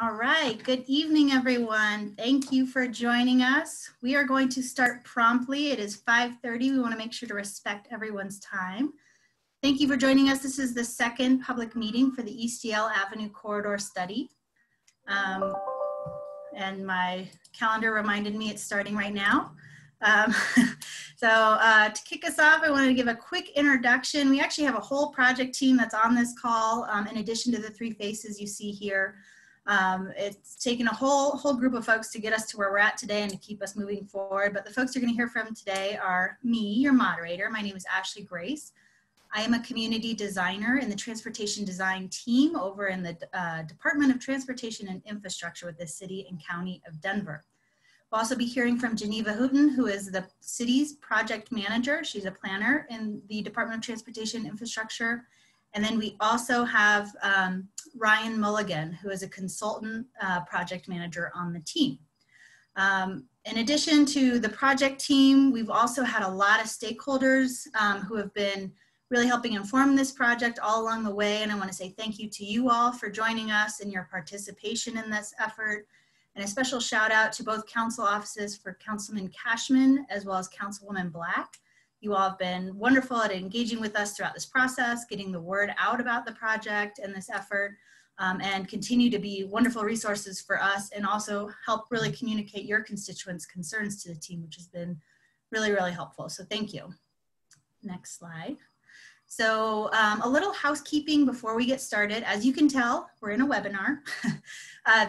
All right, good evening, everyone. Thank you for joining us. We are going to start promptly. It is 5:30. We want to make sure to respect everyone's time. Thank you for joining us. This is the second public meeting for the East Yale Avenue Corridor Study. And my calendar reminded me it's starting right now. To kick us off, I wanted to give a quick introduction. We actually have a whole project team that's on this call, in addition to the three faces you see here. It's taken a whole group of folks to get us to where we're at today and to keep us moving forward. But the folks you're going to hear from today are me, your moderator. My name is Ashley Grace. I am a community designer in the transportation design team over in the Department of Transportation and Infrastructure with the City and County of Denver. We'll also be hearing from Geneva Houghton, who is the city's project manager. She's a planner in the Department of Transportation and Infrastructure. And then we also have Ryan Mulligan, who is a consultant project manager on the team. In addition to the project team, we've also had a lot of stakeholders who have been really helping inform this project all along the way. And I want to say thank you to you all for joining us and your participation in this effort. And a special shout out to both council offices for Councilman Cashman as well as Councilwoman Black. You all have been wonderful at engaging with us throughout this process, getting the word out about the project and this effort, and continue to be wonderful resources for us and also help really communicate your constituents' concerns to the team, which has been really, really helpful. So thank you. Next slide. So a little housekeeping before we get started. As you can tell, we're in a webinar.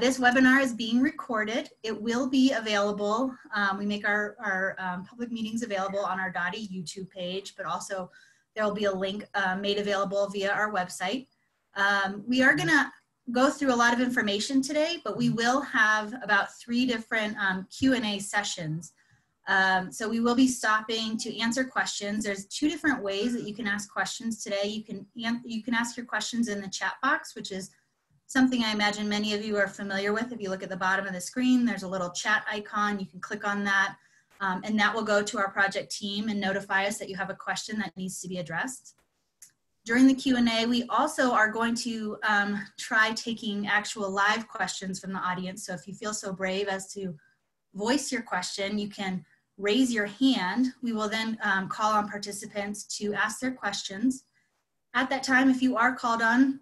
This webinar is being recorded. It will be available. We make our public meetings available on our Dottie YouTube page, but also there will be a link made available via our website. We are gonna go through a lot of information today, but we will have about 3 different Q&A sessions. So we will be stopping to answer questions. There's 2 different ways that you can ask questions today. You can ask your questions in the chat box, which is something I imagine many of you are familiar with. If you look at the bottom of the screen, there's a little chat icon. You can click on that, and that will go to our project team and notify us that you have a question that needs to be addressed. During the Q&A, we also are going to try taking actual live questions from the audience. So if you feel so brave as to voice your question, you can raise your hand. We will then call on participants to ask their questions. At that time, if you are called on,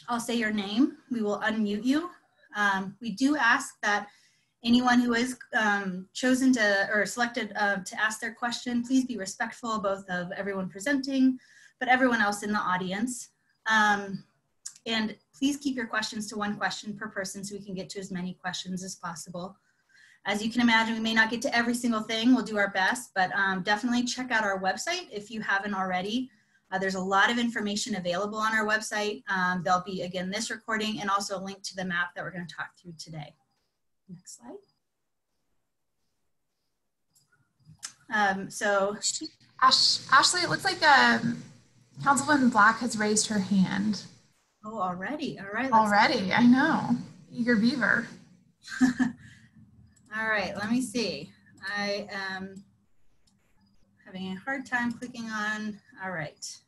I'll say your name. We will unmute you. We do ask that anyone who is chosen to or selected to ask their question, please be respectful both of everyone presenting, but everyone else in the audience. And please keep your questions to 1 question per person so we can get to as many questions as possible. As you can imagine, we may not get to every single thing. We'll do our best, but definitely check out our website if you haven't already. There's a lot of information available on our website. There'll be, again, this recording and also a link to the map that we're going to talk through today. Next slide. Ashley, it looks like Councilwoman Black has raised her hand. Oh, already. All right. Already, I know. Eager beaver. All right, let me see. I am having a hard time clicking on, all right.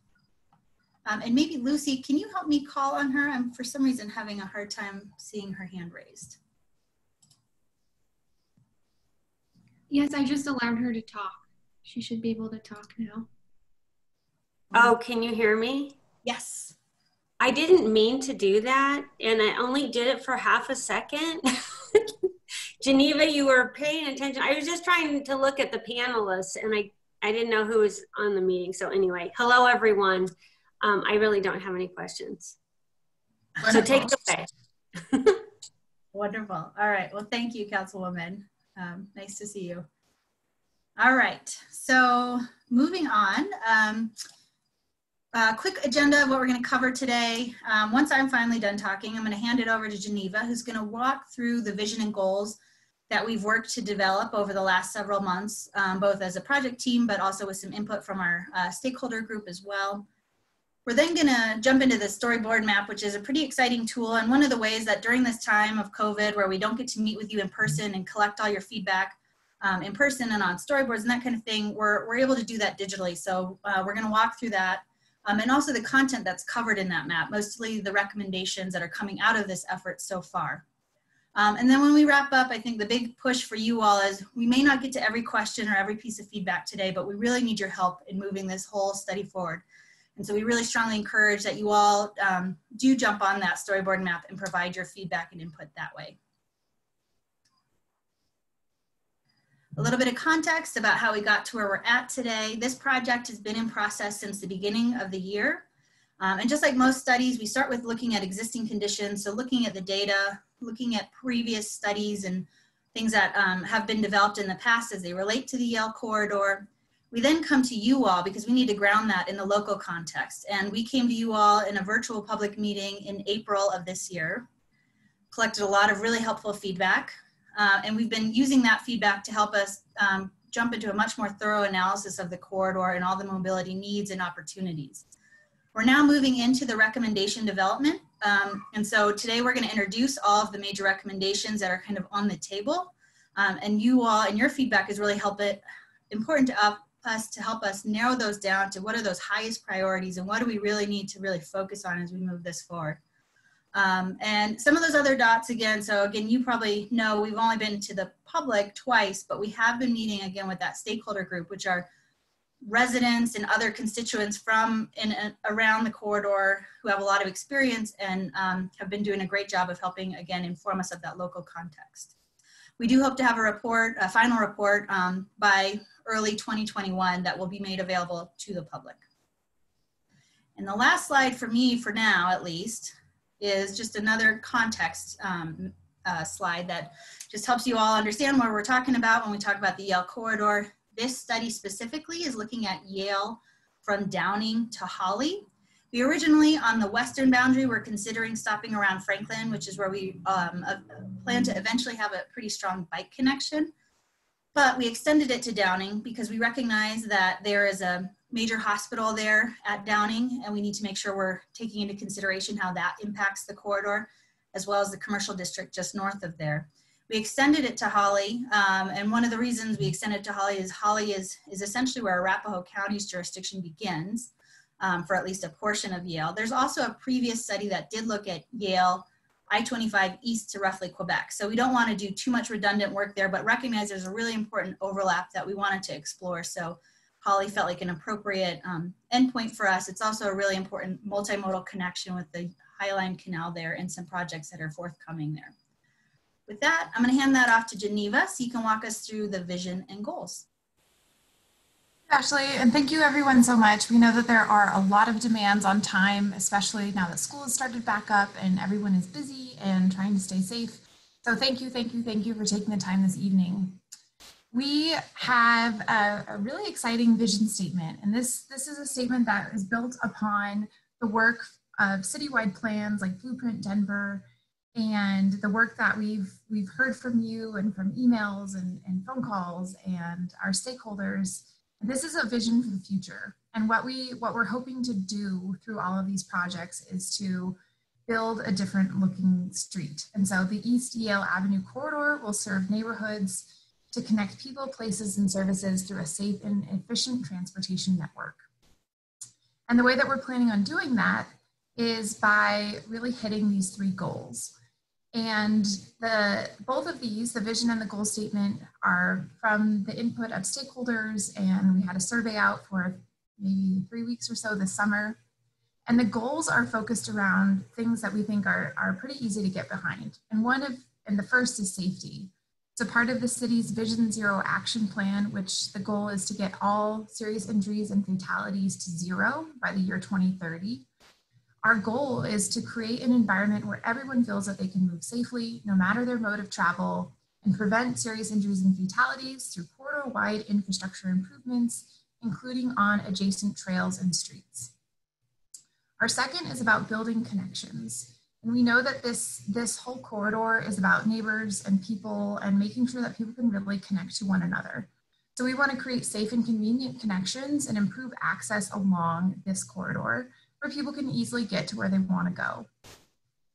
And maybe Lucy, can you help me call on her? I'm for some reason having a hard time seeing her hand raised. Yes, I just allowed her to talk. She should be able to talk now. Oh, can you hear me? Yes. I didn't mean to do that, and I only did it for half a second. Geneva, you were paying attention. I was just trying to look at the panelists, and I didn't know who was on the meeting. So anyway, hello, everyone. I really don't have any questions. So take it away. Wonderful. All right. Well, thank you, Councilwoman. Nice to see you. All right. So moving on. Quick agenda of what we're going to cover today. Once I'm finally done talking, I'm going to hand it over to Geneva, who's going to walk through the vision and goals that we've worked to develop over the last several months, both as a project team, but also with some input from our stakeholder group as well. We're then going to jump into the storyboard map, which is a pretty exciting tool. And one of the ways that during this time of COVID, where we don't get to meet with you in person and collect all your feedback in person and on storyboards and that kind of thing, we're able to do that digitally. So we're going to walk through that. And also the content that's covered in that map, mostly the recommendations that are coming out of this effort so far. And then when we wrap up, I think the big push for you all is we may not get to every question or every piece of feedback today, but we really need your help in moving this whole study forward. And so we really strongly encourage that you all do jump on that storyboard map and provide your feedback and input that way. A little bit of context about how we got to where we're at today. This project has been in process since the beginning of the year. And just like most studies, we start with looking at existing conditions. So looking at the data, looking at previous studies and things that have been developed in the past as they relate to the Yale corridor. We then come to you all because we need to ground that in the local context. And we came to you all in a virtual public meeting in April of this year, collected a lot of really helpful feedback. And we've been using that feedback to help us jump into a much more thorough analysis of the corridor and all the mobility needs and opportunities. We're now moving into the recommendation development. And so today we're going to introduce all of the major recommendations that are kind of on the table. And you all and your feedback is really important to us to help us narrow those down to what are those highest priorities and what do we really need to really focus on as we move this forward. And some of those other dots again, so again, you probably know we've only been to the public twice, but we have been meeting again with that stakeholder group, which are residents and other constituents from and around the corridor who have a lot of experience and have been doing a great job of helping, again, inform us of that local context. We do hope to have a report, a final report by early 2021 that will be made available to the public. And the last slide for me, for now at least, is just another context slide that just helps you all understand what we're talking about when we talk about the Yale corridor. This study specifically is looking at Yale from Downing to Holly. We originally, on the western boundary, were considering stopping around Franklin, which is where we plan to eventually have a pretty strong bike connection. But we extended it to Downing because we recognize that there is a major hospital there at Downing, and we need to make sure we're taking into consideration how that impacts the corridor, as well as the commercial district just north of there. We extended it to Holly, and one of the reasons we extended it to Holly is essentially where Arapahoe County's jurisdiction begins for at least a portion of Yale. There's also a previous study that did look at Yale, I-25 east to roughly Quebec. So we don't want to do too much redundant work there, but recognize there's a really important overlap that we wanted to explore. So Holly felt like an appropriate endpoint for us. It's also a really important multimodal connection with the Highline Canal there and some projects that are forthcoming there. With that, I'm going to hand that off to Geneva so you can walk us through the vision and goals. Ashley, and thank you everyone so much. We know that there are a lot of demands on time, especially now that school has started back up and everyone is busy and trying to stay safe. So thank you for taking the time this evening. We have a really exciting vision statement, and this is a statement that is built upon the work of citywide plans like Blueprint Denver and the work that we've heard from you and from emails and phone calls and our stakeholders. This is a vision for the future. And what we're hoping to do through all of these projects is to build a different looking street. And so the East Yale Avenue corridor will serve neighborhoods to connect people, places, and services through a safe and efficient transportation network. And the way that we're planning on doing that is by really hitting these three goals. And both of these, the vision and the goal statement, are from the input of stakeholders, and we had a survey out for maybe 3 weeks or so this summer. And the goals are focused around things that we think are pretty easy to get behind. And the first is safety. It's a part of the city's Vision Zero action plan, which the goal is to get all serious injuries and fatalities to zero by the year 2030. Our goal is to create an environment where everyone feels that they can move safely, no matter their mode of travel, and prevent serious injuries and fatalities through corridor-wide infrastructure improvements, including on adjacent trails and streets. Our second is about building connections. And we know that this whole corridor is about neighbors and people and making sure that people can really connect to one another. So we want to create safe and convenient connections and improve access along this corridor where people can easily get to where they want to go.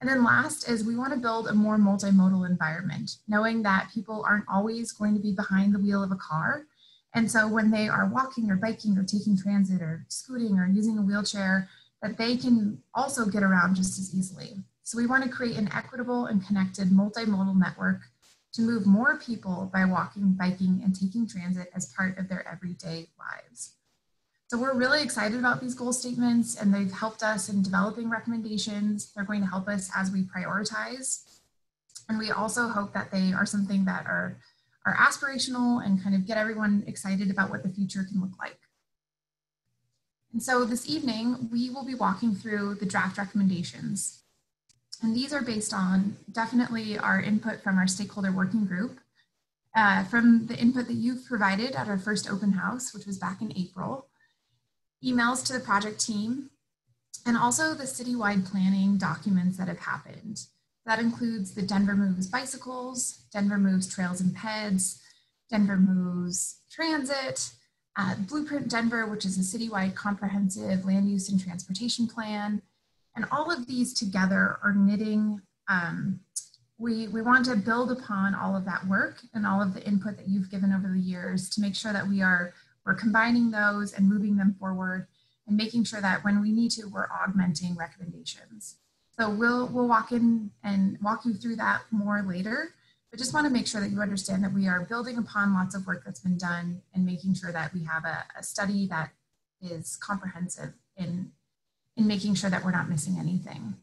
And then last is we want to build a more multimodal environment, knowing that people aren't always going to be behind the wheel of a car. And so when they are walking or biking or taking transit or scooting or using a wheelchair, that they can also get around just as easily. So we want to create an equitable and connected multimodal network to move more people by walking, biking, and taking transit as part of their everyday lives. So we're really excited about these goal statements, and they've helped us in developing recommendations. They're going to help us as we prioritize. And we also hope that they are something that are aspirational and kind of get everyone excited about what the future can look like. And so this evening, we will be walking through the draft recommendations. And these are based on definitely our input from our stakeholder working group, from the input that you've provided at our first open house, which was back in April, emails to the project team, and also the citywide planning documents that have happened. That includes the Denver Moves Bicycles, Denver Moves Trails and Peds, Denver Moves Transit, Blueprint Denver, which is a citywide comprehensive land use and transportation plan. And all of these together are knitting. We want to build upon all of that work and all of the input that you've given over the years to make sure that we're combining those and moving them forward and making sure that when we need to, we're augmenting recommendations. So we'll walk in and walk you through that more later, but just want to make sure that you understand that we are building upon lots of work that's been done and making sure that we have a study that is comprehensive in making sure that we're not missing anything.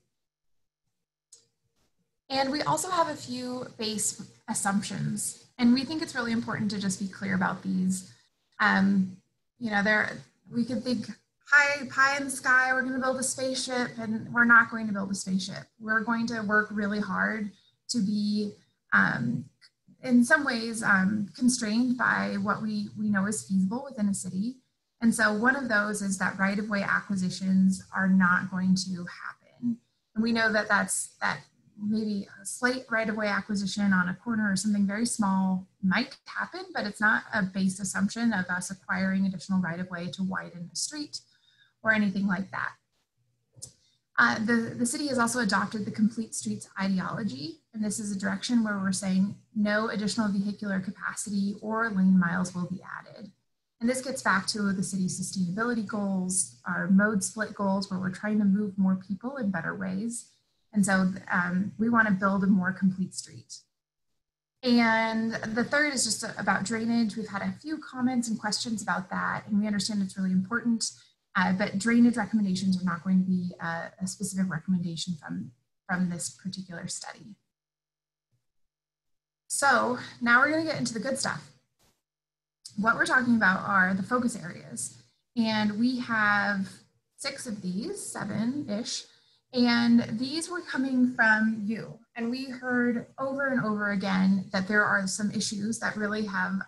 And we also have a few base assumptions, and we think it's really important to just be clear about these. You know, we could think pie in the sky, we're going to build a spaceship, and we're not going to build a spaceship. We're going to work really hard to be, in some ways, constrained by what we know is feasible within a city. And so one of those is that right-of-way acquisitions are not going to happen. And we know that that maybe a slight right-of-way acquisition on a corner or something very small might happen, but it's not a base assumption of us acquiring additional right-of-way to widen the street or anything like that. The city has also adopted the complete streets ideology, and this is a direction where we're saying no additional vehicular capacity or lane miles will be added. And this gets back to the city's sustainability goals, our mode split goals, where we're trying to move more people in better ways. And so we want to build a more complete street. And the third is just about drainage. We've had a few comments and questions about that, and we understand it's really important, but drainage recommendations are not going to be a specific recommendation from this particular study. So now we're going to get into the good stuff. What we're talking about are the focus areas, and we have 6 of these, 7-ish, and these were coming from you. And we heard over and over again that there are some issues that really have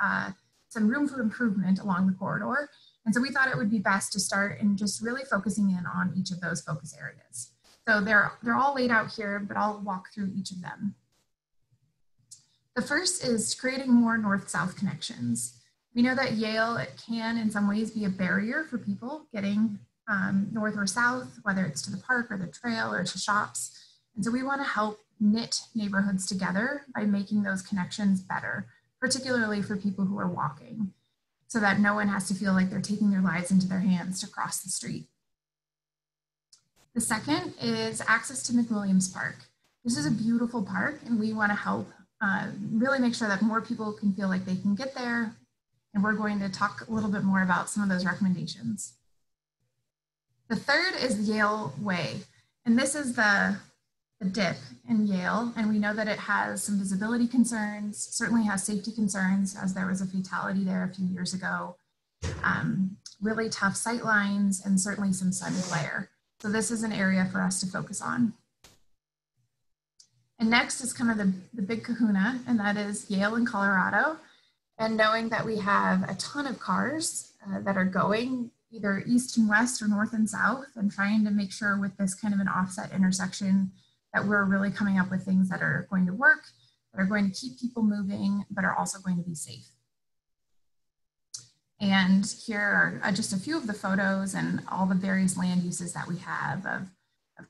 some room for improvement along the corridor. And so we thought it would be best to start in just really focusing in on each of those focus areas. So they're all laid out here, but I'll walk through each of them. The first is creating more north-south connections. We know that Yale can in some ways be a barrier for people getting north or south, whether it's to the park or the trail or to shops. And so we want to help knit neighborhoods together by making those connections better, particularly for people who are walking, so that no one has to feel like they're taking their lives into their hands to cross the street. The second is access to McWilliams Park. This is a beautiful park, and we want to help really make sure that more people can feel like they can get there. And we're going to talk a little bit more about some of those recommendations. The third is Yale Way. And this is the dip in Yale. And we know that it has some visibility concerns, certainly has safety concerns, as there was a fatality there a few years ago. Really tough sight lines and certainly some sun glare. So this is an area for us to focus on. And next is kind of the big kahuna, and that is Yale in Colorado. And knowing that we have a ton of cars that are going either east and west or north and south, and trying to make sure with this kind of an offset intersection that we're really coming up with things that are going to work, that are going to keep people moving, but are also going to be safe. And here are just a few of the photos and all the various land uses that we have of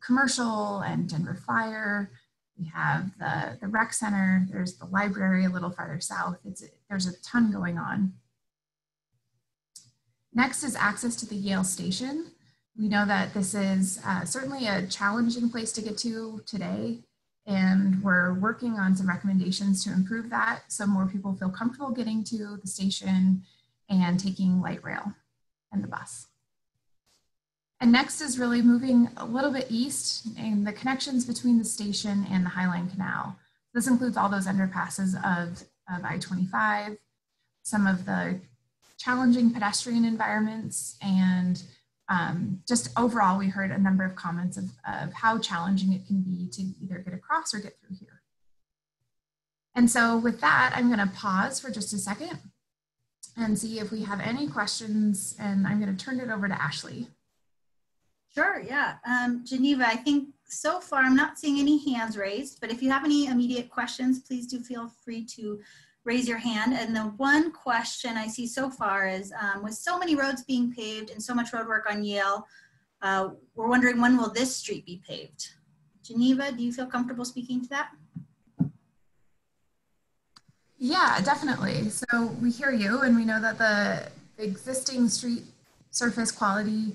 commercial and Denver Fire. We have the rec center, there's the library a little farther south. There's a ton going on. Next is access to the Yale station. We know that this is certainly a challenging place to get to today, and we're working on some recommendations to improve that so more people feel comfortable getting to the station and taking light rail and the bus. And next is really moving a little bit east and the connections between the station and the Highline Canal. This includes all those underpasses of I-25, some of the challenging pedestrian environments, and just overall, we heard a number of comments of how challenging it can be to either get across or get through here. And so with that, I'm going to pause for just a second and see if we have any questions, and I'm going to turn it over to Ashley. Sure, yeah. Geneva, I think so far I'm not seeing any hands raised, but if you have any immediate questions, please do feel free to raise your hand. And the one question I see so far is, with so many roads being paved and so much road work on Yale, we're wondering, when will this street be paved? Geneva, do you feel comfortable speaking to that? Yeah, definitely. So we hear you, and we know that the existing street surface quality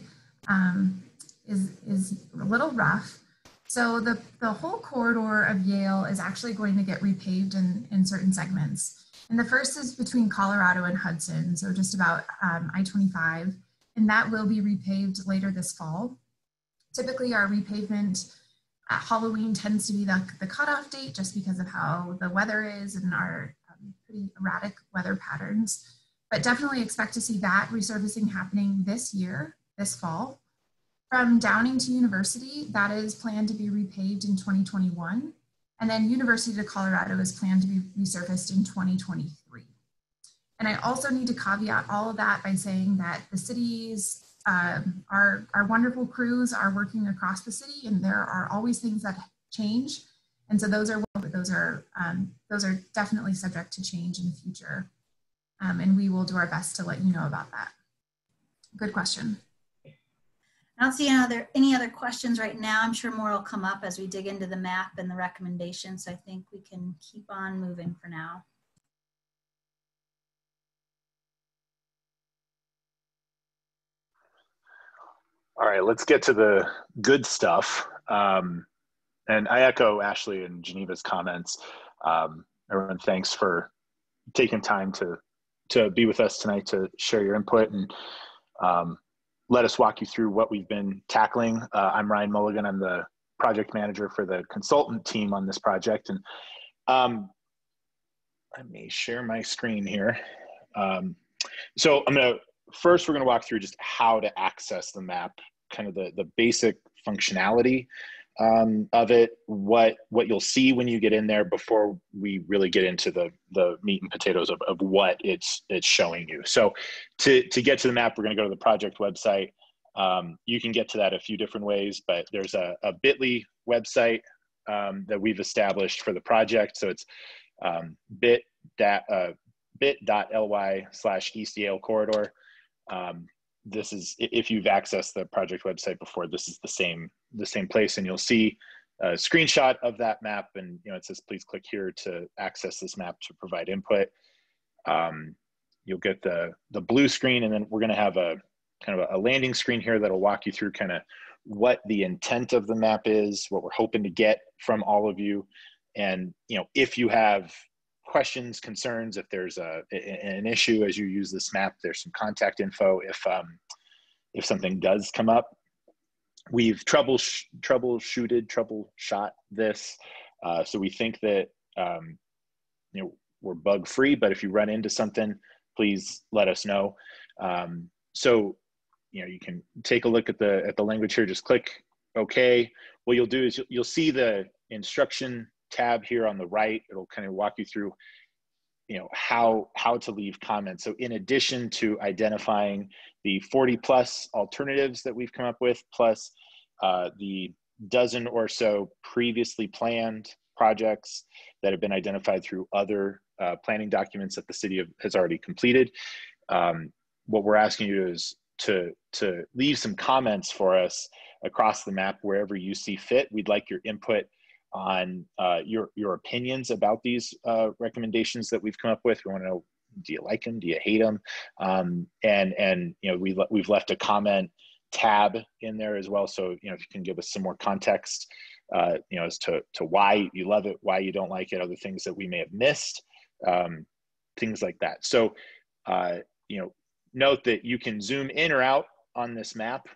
is a little rough. So the whole corridor of Yale is actually going to get repaved in certain segments. And the first is between Colorado and Hudson, so just about I-25, and that will be repaved later this fall. Typically our repavement at Halloween tends to be the cutoff date, just because of how the weather is and our pretty erratic weather patterns. But definitely expect to see that resurfacing happening this year, this fall. From Downing to University, that is planned to be repaved in 2021. And then University to Colorado is planned to be resurfaced in 2023. And I also need to caveat all of that by saying that the cities, our wonderful crews are working across the city, and there are always things that change. And so those are definitely subject to change in the future. And we will do our best to let you know about that. Good question. I don't see any other questions right now. I'm sure more will come up as we dig into the map and the recommendations. So I think we can keep on moving for now. All right, let's get to the good stuff. And I echo Ashley and Geneva's comments. Everyone, thanks for taking time to be with us tonight to share your input and let us walk you through what we've been tackling. I'm Ryan Mulligan. I'm the project manager for the consultant team on this project. And let me share my screen here. So first we're gonna walk through just how to access the map, kind of the basic functionality of it, what you'll see when you get in there before we really get into the meat and potatoes of what it's showing you. So to get to the map, we're going to go to the project website. You can get to that a few different ways, but there's a bit.ly website that we've established for the project. So it's bit.ly/East Yale corridor. This is, if you've accessed the project website before, this is the same place, and you'll see a screenshot of that map, and it says please click here to access this map to provide input. You'll get the blue screen, and then we're going to have a kind of a landing screen here that'll walk you through kind of what the intent of the map is, what we're hoping to get from all of you, and if you have questions, concerns, if there's an issue as you use this map, there's some contact info if something does come up. We've troubleshot this, so we think that we're bug free, but if you run into something, please let us know. So you can take a look at the language here, just click OK. What you'll do is you'll see the instruction tab here on the right. It'll kind of walk you through how to leave comments. So in addition to identifying the 40+ alternatives that we've come up with, plus the dozen or so previously planned projects that have been identified through other planning documents that the city has already completed, what we're asking you is to leave some comments for us across the map wherever you see fit. We'd like your input on your opinions about these recommendations that we've come up with. We want to know, do you like them? Do you hate them? And we've left a comment tab in there as well. So, if you can give us some more context, as to why you love it, why you don't like it, other things that we may have missed, things like that. So, note that you can zoom in or out on this map.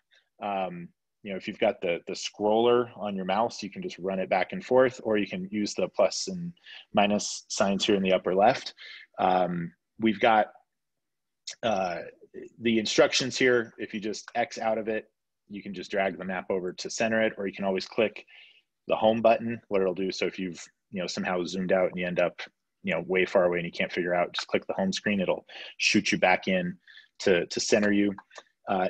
If you've got the scroller on your mouse, you can just run it back and forth, or you can use the plus and minus signs here in the upper left. We've got the instructions here. If you just X out of it, you can just drag the map over to center it, or you can always click the home button, what it'll do. So if you've somehow zoomed out and you end up way far away and you can't figure out, just click the home screen, it'll shoot you back in to center you.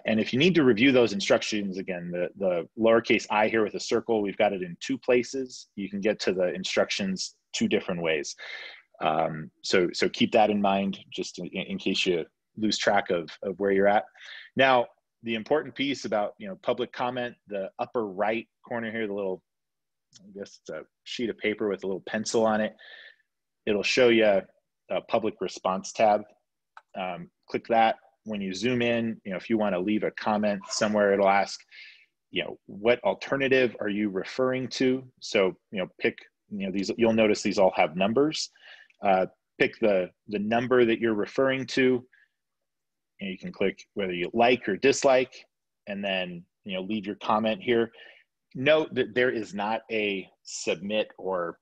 And if you need to review those instructions, again, the lowercase I here with a circle, we've got it in 2 places. You can get to the instructions 2 different ways. So keep that in mind, just in case you lose track of where you're at. Now, the important piece about public comment, the upper right corner here, the little, I guess it's a sheet of paper with a little pencil on it. It'll show you a public response tab. Click that. When you zoom in, if you want to leave a comment somewhere, it'll ask, what alternative are you referring to? So, pick, these, you'll notice these all have numbers. Pick the number that you're referring to, and you can click whether you like or dislike, and then, leave your comment here. Note that there is not a submit or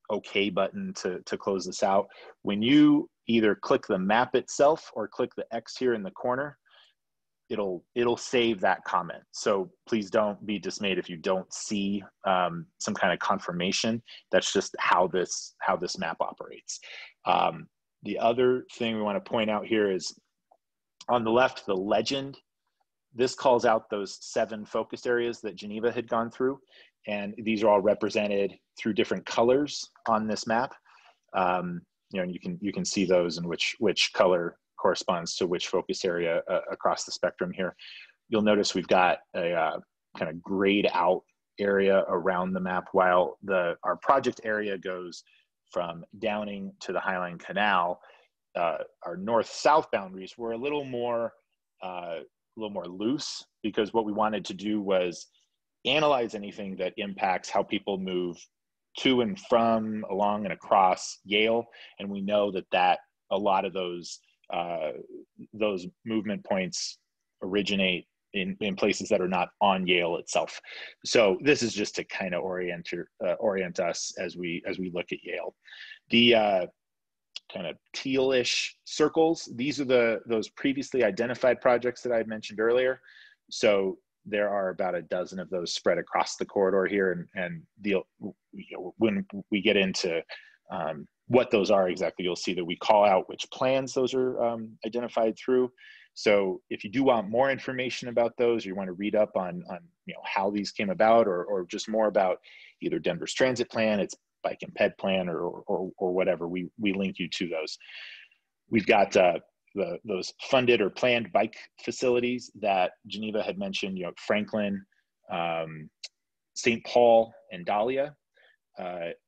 okay button to close this out. When you either click the map itself or click the X here in the corner, it'll save that comment. So please don't be dismayed if you don't see some kind of confirmation. That's just how this map operates. The other thing we want to point out here is on the left, the legend. This calls out those 7 focus areas that Geneva had gone through, and these are all represented through different colors on this map. And you can see those and which color corresponds to which focus area across the spectrum here. You'll notice we've got a kind of grayed out area around the map, while our project area goes from Downing to the Highline Canal. Our north-south boundaries were a little more loose, because what we wanted to do was analyze anything that impacts how people move to and from, along and across Yale. And we know that a lot of those movement points originate in places that are not on Yale itself. So this is just to kind of orient us as we look at Yale. The kind of tealish circles, these are those previously identified projects that I had mentioned earlier. So there are about a dozen of those spread across the corridor here, and when we get into what those are exactly, you'll see that we call out which plans those are identified through. So if you do want more information about those, or you want to read up on how these came about, or just more about either Denver's transit plan, its bike and ped plan, or whatever, we link you to those. We've got those funded or planned bike facilities that Geneva had mentioned, Franklin, St. Paul, and Dahlia.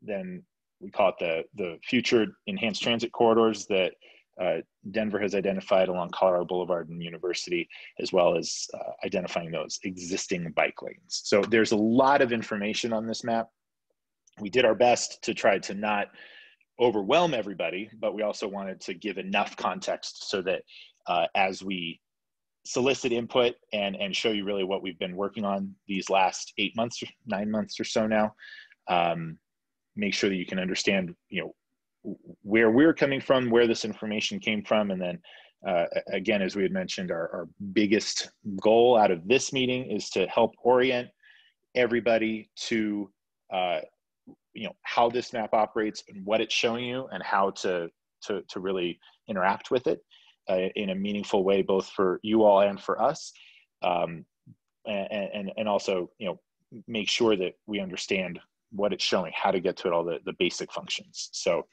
Then we call it the future enhanced transit corridors that Denver has identified along Colorado Boulevard and University, as well as identifying those existing bike lanes. So there's a lot of information on this map. We did our best to try to not overwhelm everybody, but we also wanted to give enough context so that as we solicit input and show you really what we've been working on these last 8 months, 9 months or so now, make sure that you can understand, where we're coming from, where this information came from. And then again, as we had mentioned, our biggest goal out of this meeting is to help orient everybody to how this map operates and what it's showing you, and how to really interact with it in a meaningful way, both for you all and for us, and also make sure that we understand what it's showing, how to get to it, all the basic functions. So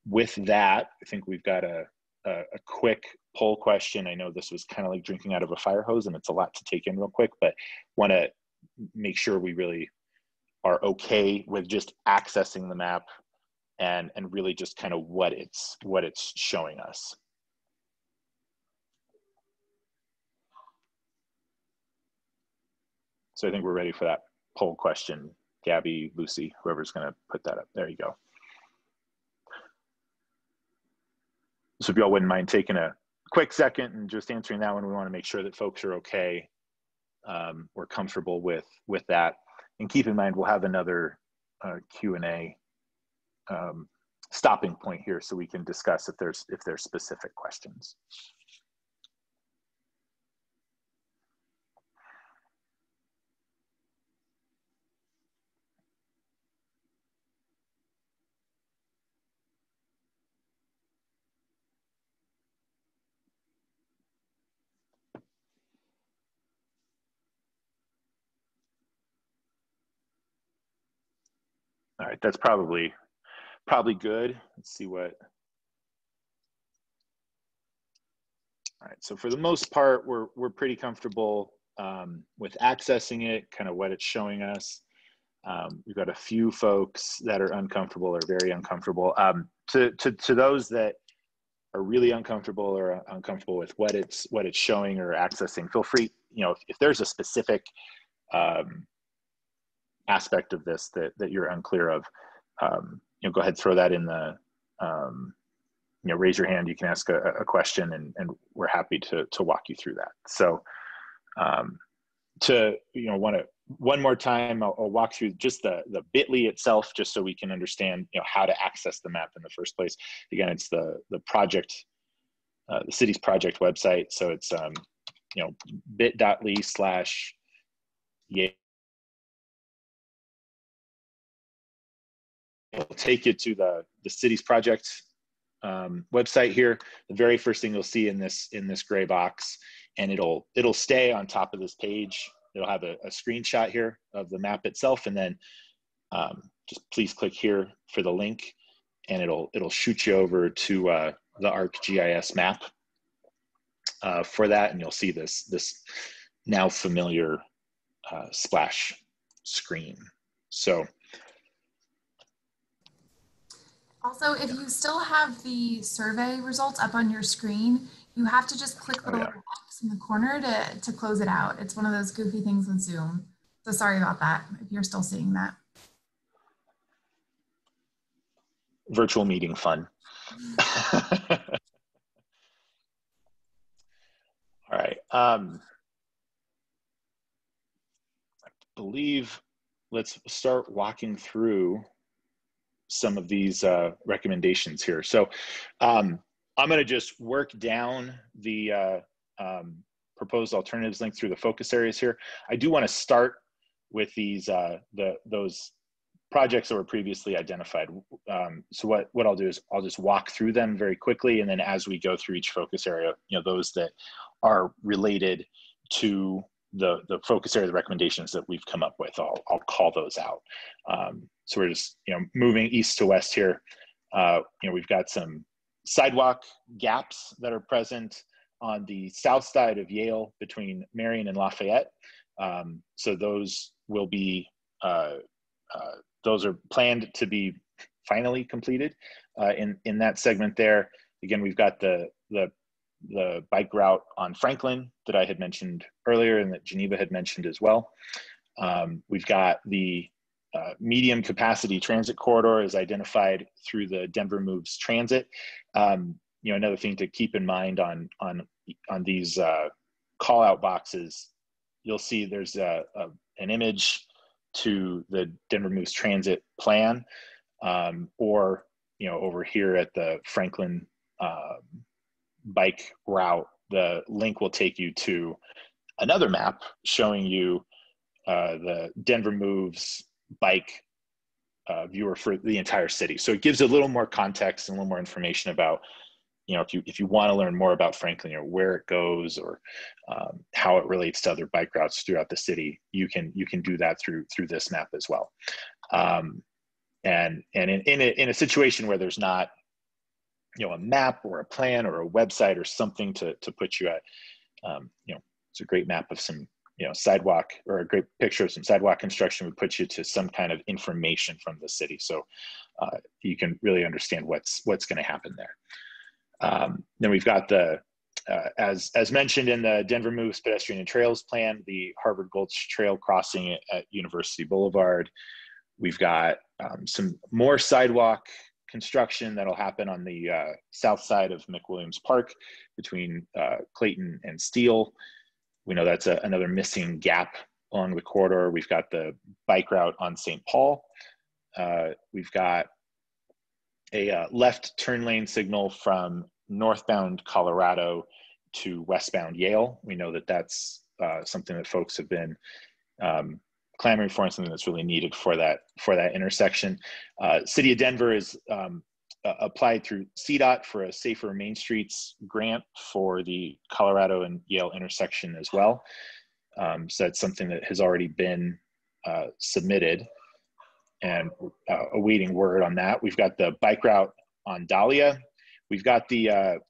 with that, I think we've got a quick poll question. I know this was kind of like drinking out of a fire hose, and it's a lot to take in real quick, but want to make sure we really are okay with just accessing the map and really just kind of what it's showing us. So I think we're ready for that poll question. Gabby, Lucy, whoever's going to put that up. There you go. So if y'all wouldn't mind taking a quick second and just answering that one, we want to make sure that folks are okay or comfortable with that. And keep in mind, we'll have another Q&A stopping point here so we can discuss if there's specific questions. All right, that's probably good. Let's see what. All right, so for the most part, we're pretty comfortable with accessing it, kind of what it's showing us. We've got a few folks that are uncomfortable or very uncomfortable. To those that are really uncomfortable or uncomfortable with what it's showing or accessing, feel free, if there's a specific aspect of this that you're unclear of, go ahead and throw that in the, raise your hand. You can ask a question, and we're happy to walk you through that. So one more time, I'll walk through just the bit.ly itself, just so we can understand, how to access the map in the first place. Again, it's the project, the city's project website. So it's, bit.ly/Yale. It'll take you to the city's project website here. The very first thing you'll see in this gray box, and it'll stay on top of this page. It'll have a screenshot here of the map itself, and then just please click here for the link, and it'll shoot you over to the ArcGIS map for that, and you'll see this now familiar splash screen. So. Also, if you still have the survey results up on your screen, you have to just click the little box in the corner to close it out. It's one of those goofy things with Zoom. So sorry about that, if you're still seeing that. Virtual meeting fun. All right. I believe let's start walking through some of these recommendations here. So I'm going to just work down the proposed alternatives link through the focus areas here. I do want to start with these those projects that were previously identified. So what I'll do is I'll just walk through them very quickly, and then as we go through each focus area, those that are related to the focus area, the recommendations that we've come up with, I'll call those out. So we're just moving east to west here. We've got some sidewalk gaps that are present on the south side of Yale between Marion and Lafayette. So those will be those are planned to be finally completed in that segment there. Again, we've got the bike route on Franklin that I had mentioned earlier and that Geneva had mentioned as well. We've got the medium capacity transit corridor is identified through the Denver Moves Transit. Another thing to keep in mind on these call out boxes, you'll see there's an image to the Denver Moves Transit plan, or over here at the Franklin bike route, the link will take you to another map showing you the Denver Moves bike viewer for the entire city. So it gives a little more context and a little more information about, if you want to learn more about Franklin or where it goes or how it relates to other bike routes throughout the city, you can do that through this map as well. And in a situation where there's not a map or a plan or a website or something to put you at, it's a great map of some sidewalk, or a great picture of some sidewalk construction would put you to some kind of information from the city, so you can really understand what's going to happen there. Then we've got the As mentioned in the Denver Moves Pedestrian and Trails Plan, the Harvard Gulch Trail crossing at University Boulevard. We've got some more sidewalk construction that'll happen on the south side of McWilliams Park between Clayton and Steele. We know that's another missing gap along the corridor. We've got the bike route on St. Paul. We've got a left turn lane signal from northbound Colorado to westbound Yale. We know that that's something that folks have been clamoring for, and something that's really needed for that intersection. City of Denver is applied through CDOT for a Safer Main Streets grant for the Colorado and Yale intersection as well. So that's something that has already been submitted, and awaiting word on that. We've got the bike route on Dahlia. We've got the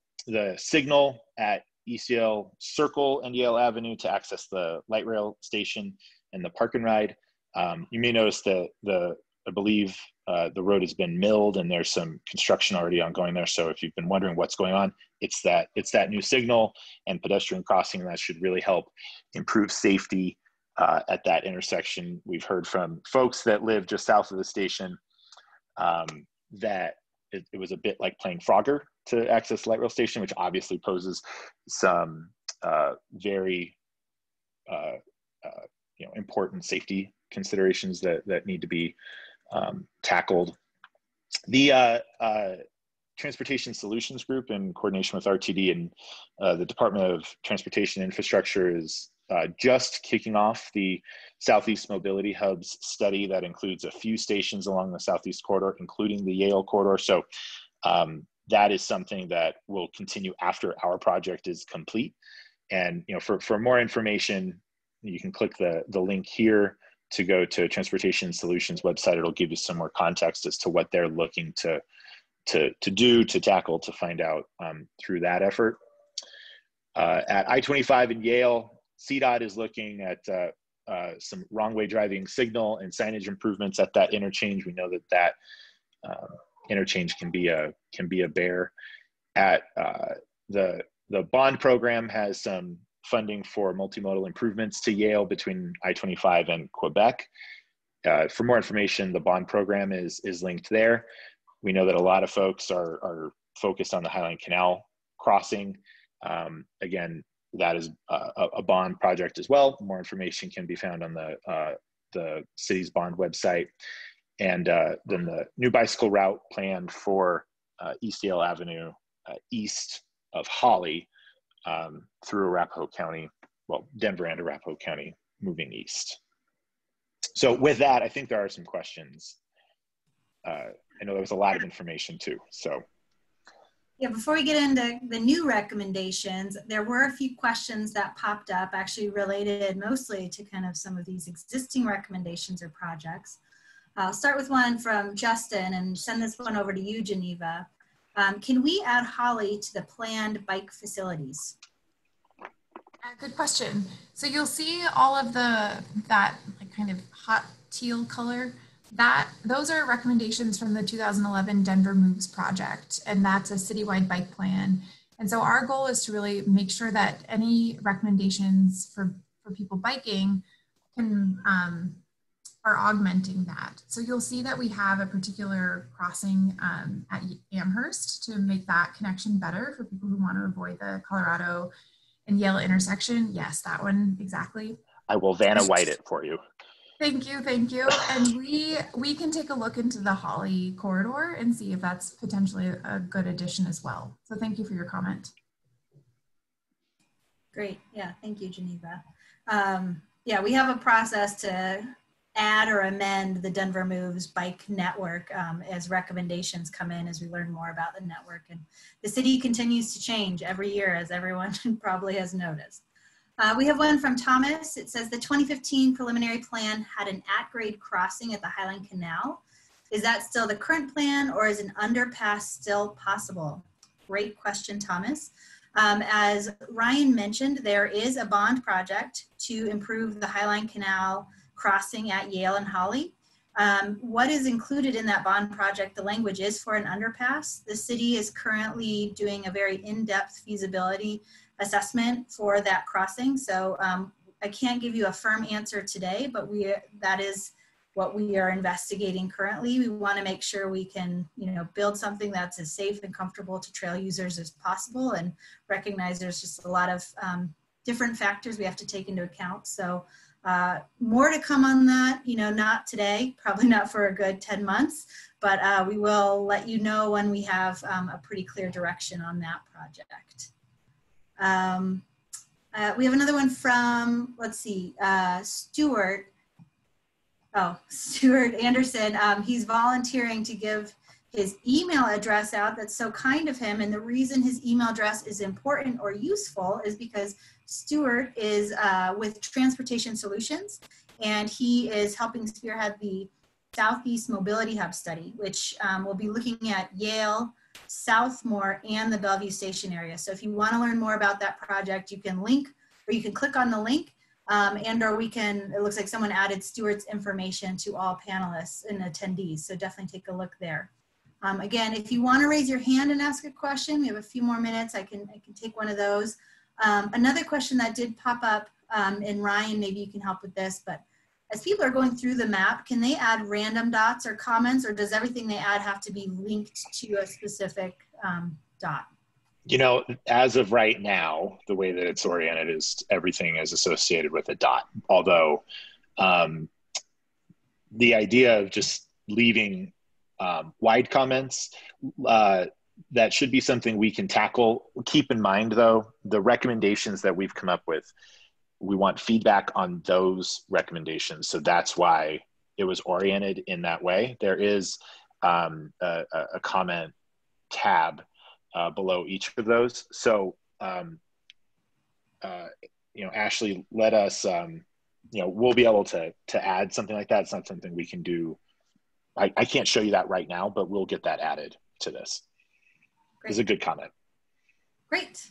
signal at ECL Circle and Yale Avenue to access the light rail station and the park and ride. You may notice that I believe the road has been milled and there's some construction already ongoing there. So if you've been wondering what's going on, it's that new signal and pedestrian crossing that should really help improve safety at that intersection. We've heard from folks that live just south of the station that it was a bit like playing Frogger to access the light rail station, which obviously poses some very important safety considerations that need to be tackled. The Transportation Solutions Group, in coordination with RTD and the Department of Transportation Infrastructure, is just kicking off the Southeast Mobility Hubs study that includes a few stations along the Southeast corridor, including the Yale corridor. So that is something that will continue after our project is complete. And for more information, you can click the link here to go to Transportation Solutions website. It'll give you some more context as to what they're looking to tackle, to find out through that effort. At I-25 in Yale, CDOT is looking at some wrong way driving signal and signage improvements at that interchange. We know that interchange can be a bear. At the bond program has some funding for multimodal improvements to Yale between I-25 and Quebec. For more information, the bond program is linked there. We know that a lot of folks are focused on the Highline Canal crossing. Again, that is a bond project as well. More information can be found on the city's bond website. And then the new bicycle route planned for ECL Avenue east of Holly through Arapahoe County, well, Denver and Arapahoe County, moving east. So with that, I think there are some questions. I know there was a lot of information too, so. Yeah, before we get into the new recommendations, there were a few questions that popped up, actually related mostly to kind of some of these existing recommendations or projects. I'll start with one from Justin and send this one over to you, Geneva. Can we add Holly to the planned bike facilities? Good question. So you'll see all of that like kind of hot teal color. Those are recommendations from the 2011 Denver Moves project, and that's a citywide bike plan. And so our goal is to really make sure that any recommendations for people biking are augmenting that. So you'll see that we have a particular crossing at Amherst to make that connection better for people who want to avoid the Colorado and Yale intersection. Yes, that one, exactly. I will Vanna White it for you. Thank you. And we can take a look into the Holly corridor and see if that's potentially a good addition as well. So thank you for your comment. Great, yeah, thank you, Geneva. Yeah, we have a process to add or amend the Denver Moves bike network as recommendations come in as we learn more about the network. And the city continues to change every year, as everyone probably has noticed. We have one from Thomas. It says the 2015 preliminary plan had an at-grade crossing at the Highline Canal. Is that still the current plan, or is an underpass still possible? Great question, Thomas. As Ryan mentioned, there is a bond project to improve the Highline Canal crossing at Yale and Holly. What is included in that bond project, the language is for an underpass. The city is currently doing a very in-depth feasibility assessment for that crossing. So I can't give you a firm answer today, but that is what we are investigating currently. We want to make sure we can, build something that's as safe and comfortable to trail users as possible, and recognize there's just a lot of different factors we have to take into account. So more to come on that, not today, probably not for a good 10 months, but we will let you know when we have a pretty clear direction on that project. We have another one from, let's see, Stuart Anderson. He's volunteering to give his email address out. That's so kind of him. And the reason his email address is important or useful is because Stuart is with Transportation Solutions, and he is helping spearhead the Southeast Mobility Hub study, which will be looking at Yale, Southmore, and the Bellevue Station area. So if you want to learn more about that project, you can click on the link, or it looks like someone added Stuart's information to all panelists and attendees. So definitely take a look there. Again, if you want to raise your hand and ask a question, we have a few more minutes. I can take one of those. Another question that did pop up, and Ryan, maybe you can help with this, but as people are going through the map, can they add random dots or comments, or does everything they add have to be linked to a specific dot? As of right now, the way that it's oriented is everything is associated with a dot. Although the idea of just leaving wide comments, that should be something we can tackle. Keep in mind, though, the recommendations that we've come up with, we want feedback on those recommendations. So that's why it was oriented in that way. There is a comment tab below each of those. So, Ashley, let us, we'll be able to add something like that. It's not something we can do. I can't show you that right now, but we'll get that added to this. Great. It's a good comment. Great.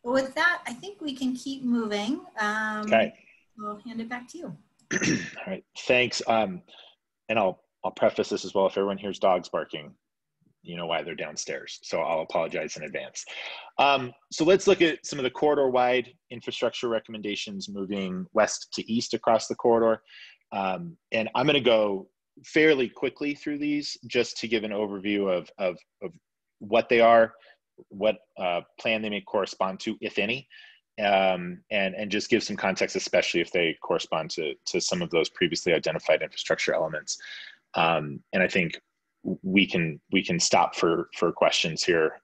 Well, with that, I think we can keep moving. Okay. We'll hand it back to you. All right. Thanks. And I'll preface this as well. If everyone hears dogs barking, you know why, they're downstairs. So I'll apologize in advance. So let's look at some of the corridor-wide infrastructure recommendations moving west to east across the corridor. And I'm going to go fairly quickly through these just to give an overview of what they are, what plan they may correspond to, if any, and just give some context, especially if they correspond to some of those previously identified infrastructure elements. And I think we can stop for questions here.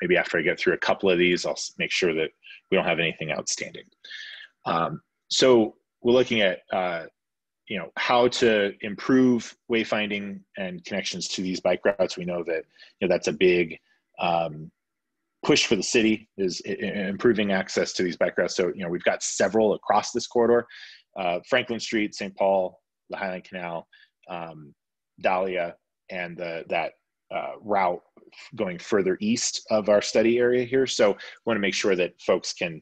Maybe after I get through a couple of these, I'll make sure that we don't have anything outstanding. So we're looking at how to improve wayfinding and connections to these bike routes. We know that that's a big push for the city, is improving access to these bike routes. So we've got several across this corridor: Franklin Street, St. Paul, the Highland Canal, Dahlia, and that route going further east of our study area here. So we want to make sure that folks can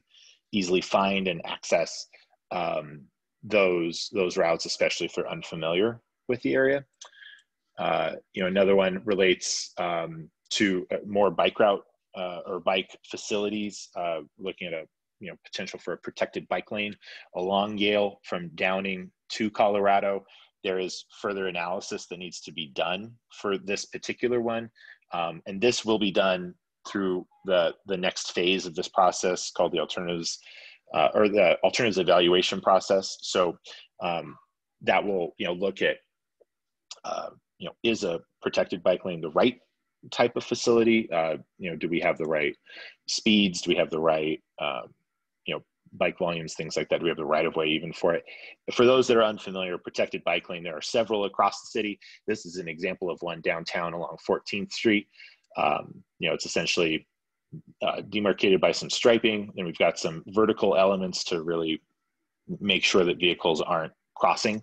easily find and access those routes, especially if they're unfamiliar with the area. Another one relates to more bike route or bike facilities, looking at a potential for a protected bike lane along Yale from Downing to Colorado. There is further analysis that needs to be done for this particular one. And this will be done through the next phase of this process called the alternatives evaluation process. So that will look at is a protected bike lane the right type of facility? Do we have the right speeds? Do we have the right bike volumes, things like that? Do we have the right of way even for it? For those that are unfamiliar, protected bike lane, there are several across the city. This is an example of one downtown along 14th Street. It's essentially demarcated by some striping, and we've got some vertical elements to really make sure that vehicles aren't crossing,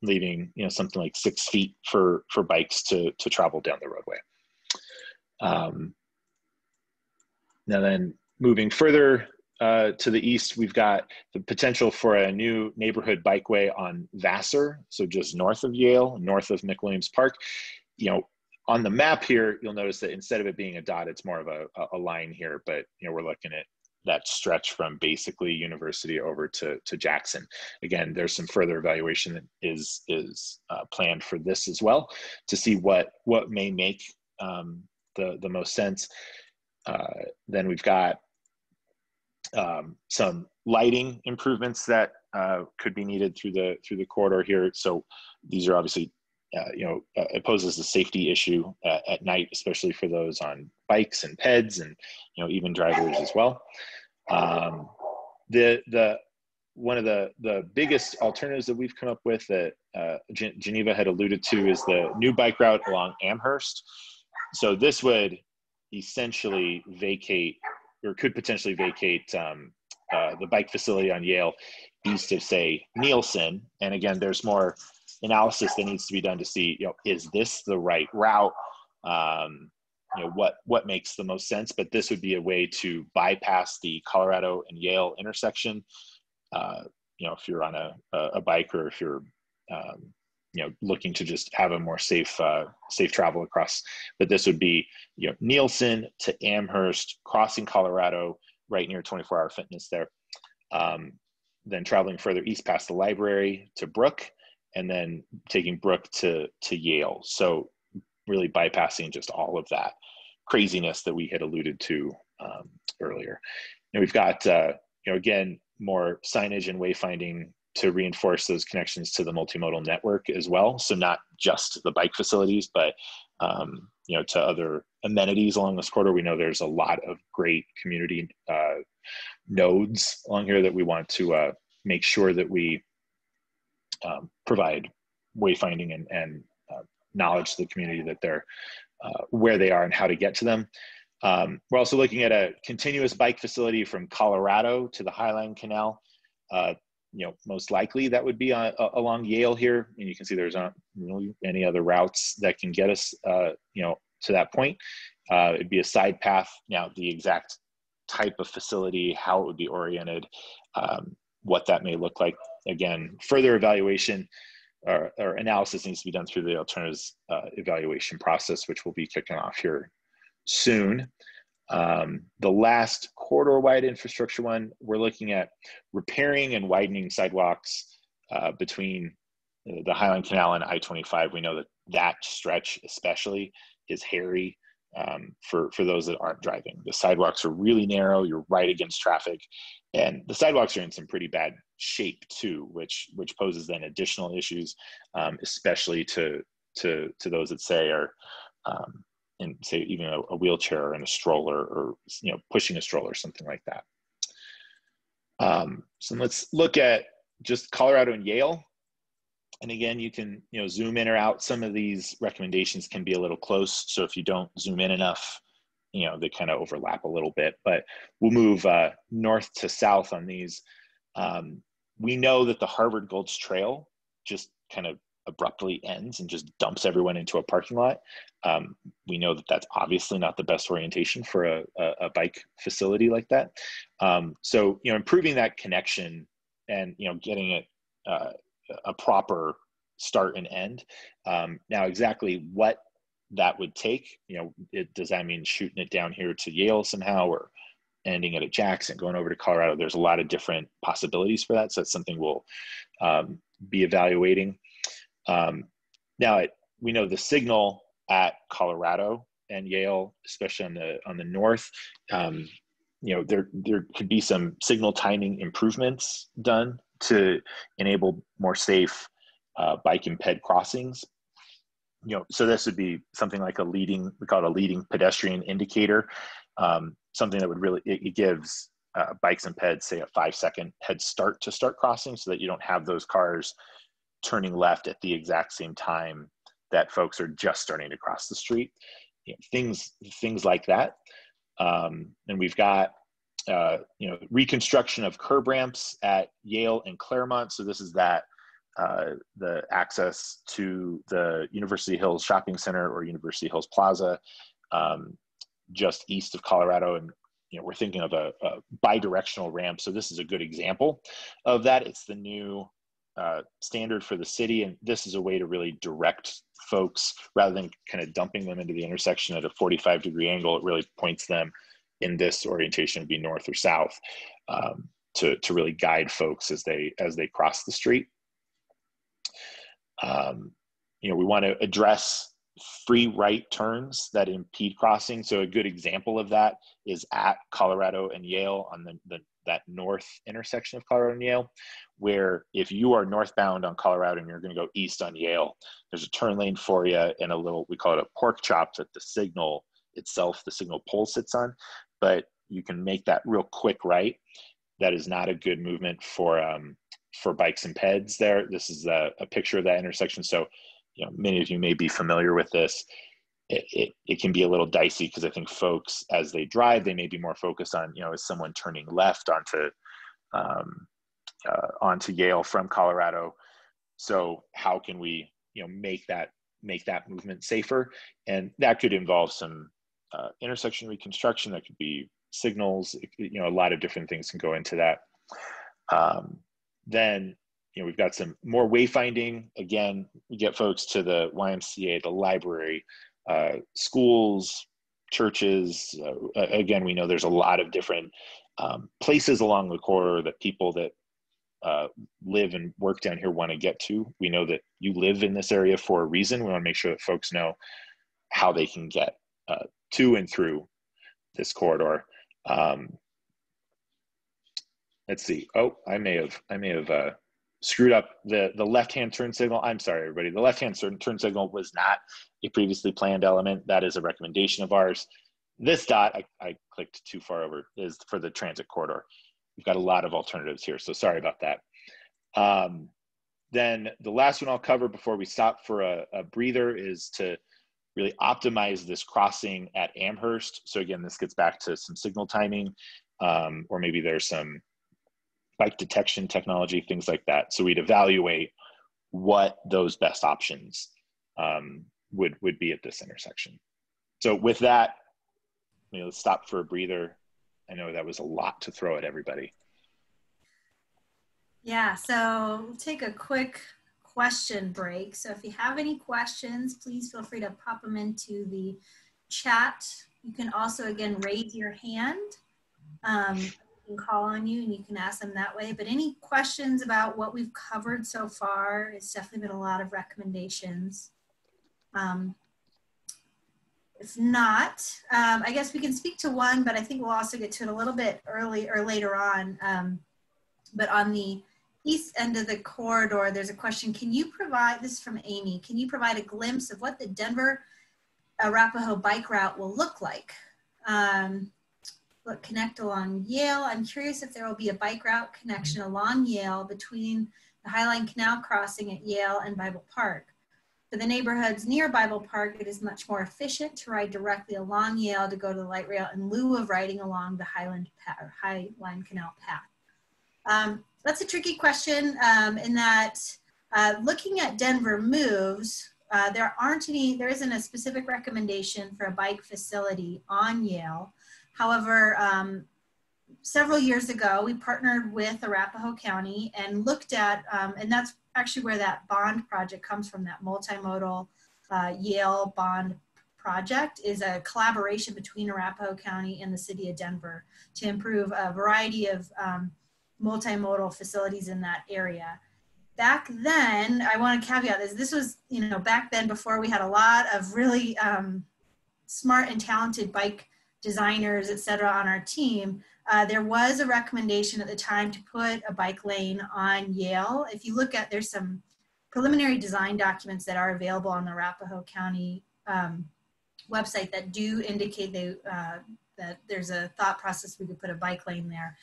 leaving something like 6 feet for bikes to travel down the roadway. Now then, moving further to the east, we've got the potential for a new neighborhood bikeway on Vassar, so just north of Yale, north of McWilliams Park. On the map here, you'll notice that instead of it being a dot, it's more of a line here, but we're looking at that stretch from basically University over to Jackson. Again, there's some further evaluation that is planned for this as well, to see what may make the most sense. Then we've got some lighting improvements that could be needed through the corridor here. So these are obviously, it poses a safety issue at night, especially for those on bikes and peds, and even drivers as well. One of the biggest alternatives that we've come up with that Geneva had alluded to is the new bike route along Amherst. So this would essentially vacate, or could potentially vacate, the bike facility on Yale east of, say, Nielsen. And again, there's more analysis that needs to be done to see, is this the right route? What makes the most sense? But this would be a way to bypass the Colorado and Yale intersection. If you're on a bike, or if you're looking to just have a more safe travel across. But this would be Nielsen to Amherst, crossing Colorado right near 24-hour fitness there, then traveling further east past the library to Brook, and then taking Brook to Yale. So really bypassing just all of that craziness that we had alluded to earlier. And we've got again, more signage and wayfinding to reinforce those connections to the multimodal network as well. So not just the bike facilities, but to other amenities along this corridor. We know there's a lot of great community nodes along here that we want to make sure that we provide wayfinding and knowledge to the community that they're where they are and how to get to them. We're also looking at a continuous bike facility from Colorado to the Highline Canal. Most likely that would be along Yale here. And you can see there's not really any other routes that can get us, to that point. It'd be a side path. Now, the exact type of facility, how it would be oriented, what that may look like. Again, further evaluation or analysis needs to be done through the alternatives evaluation process, which will be kicking off here soon. The last corridor-wide infrastructure one, we're looking at repairing and widening sidewalks between the Highline Canal and I-25. We know that stretch especially is hairy for those that aren't driving. The sidewalks are really narrow, you're right against traffic, and the sidewalks are in some pretty bad shape too, which poses then additional issues, especially to those that say are in, say, even a wheelchair or in a stroller, or pushing a stroller, something like that. So let's look at just Colorado and Yale. And again, you can zoom in or out. Some of these recommendations can be a little close, so if you don't zoom in enough, they kind of overlap a little bit. But we'll move north to south on these. We know that the Harvard Gulch Trail just kind of abruptly ends and just dumps everyone into a parking lot. We know that that's obviously not the best orientation for a bike facility like that. So improving that connection and getting it a proper start and end. Now, exactly what that would take, does that mean shooting it down here to Yale somehow, or ending it at Jackson, going over to Colorado? There's a lot of different possibilities for that. So that's something we'll be evaluating. Now, we know the signal at Colorado and Yale, especially on the north, there could be some signal timing improvements done to enable more safe bike and ped crossings. So this would be something like we call it a leading pedestrian indicator, something that would really, it gives bikes and peds, say, a 5-second head start to start crossing, so that you don't have those cars turning left at the exact same time that folks are just starting to cross the street. Things like that. And we've got reconstruction of curb ramps at Yale and Claremont. So this is the access to the University Hills Shopping Center or University Hills Plaza, just east of Colorado. And we're thinking of a bi-directional ramp. So this is a good example of that. It's the new standard for the city, and this is a way to really direct folks rather than kind of dumping them into the intersection at a 45-degree angle. It really points them in this orientation would be north or south, to really guide folks as they cross the street. You know, we want to address free right turns that impede crossing. So a good example of that is at Colorado and Yale on that north intersection of Colorado and Yale, where if you are northbound on Colorado and you're going to go east on Yale, there's a turn lane for you and a little, we call it a pork chop that the signal itself, the signal pole sits on, but you can make that real quick right. That is not a good movement for bikes and peds there. This is a picture of that intersection. So, you know, many of you may be familiar with this. It can be a little dicey because I think folks, as they drive, they may be more focused on, you know, is someone turning left onto Yale from Colorado? So how can we, you know, make that movement safer? And that could involve some intersection reconstruction. That could be signals. You know, a lot of different things can go into that. Then, you know, we've got some more wayfinding. Again, we get folks to the YMCA, the library, schools, churches. Again, we know there's a lot of different places along the corridor that people that live and work down here want to get to. We know that you live in this area for a reason. We want to make sure that folks know how they can get to and through this corridor. Let's see. Oh, I may have screwed up the left-hand turn signal. I'm sorry, everybody. The left-hand turn signal was not a previously planned element. That is a recommendation of ours. This dot, I clicked too far over, is for the transit corridor. We've got a lot of alternatives here, so sorry about that. Then the last one I'll cover before we stop for a breather is to really optimize this crossing at Amherst. So again, this gets back to some signal timing, or maybe there's some bike detection technology, things like that. So we'd evaluate what those best options would be at this intersection. So with that, you know, let's stop for a breather. I know that was a lot to throw at everybody. Yeah, so we'll take a quick question break. So if you have any questions, please feel free to pop them into the chat. You can also, again, raise your hand. Can call on you and you can ask them that way. But any questions about what we've covered so far? It's definitely been a lot of recommendations. If not, I guess we can speak to one, but I think we'll also get to it a little bit early or later on. But on the east end of the corridor, there's a question. Can you provide, this is from Amy, can you provide a glimpse of what the Denver Arapahoe bike route will look like? Connect along Yale. I'm curious if there will be a bike route connection along Yale between the Highline Canal crossing at Yale and Bible Park. For the neighborhoods near Bible Park, it is much more efficient to ride directly along Yale to go to the light rail in lieu of riding along the Highline Canal path. That's a tricky question in that looking at Denver moves, there isn't a specific recommendation for a bike facility on Yale. However, several years ago, we partnered with Arapahoe County and looked at, and that's actually where that bond project comes from, that multimodal Yale bond project is a collaboration between Arapahoe County and the city of Denver to improve a variety of multimodal facilities in that area. Back then, I want to caveat this was, you know, back then before we had a lot of really smart and talented bike designers, et cetera, on our team. There was a recommendation at the time to put a bike lane on Yale. If you look at, there's some preliminary design documents that are available on the Arapahoe County website that do indicate that there's a thought process we could put a bike lane there.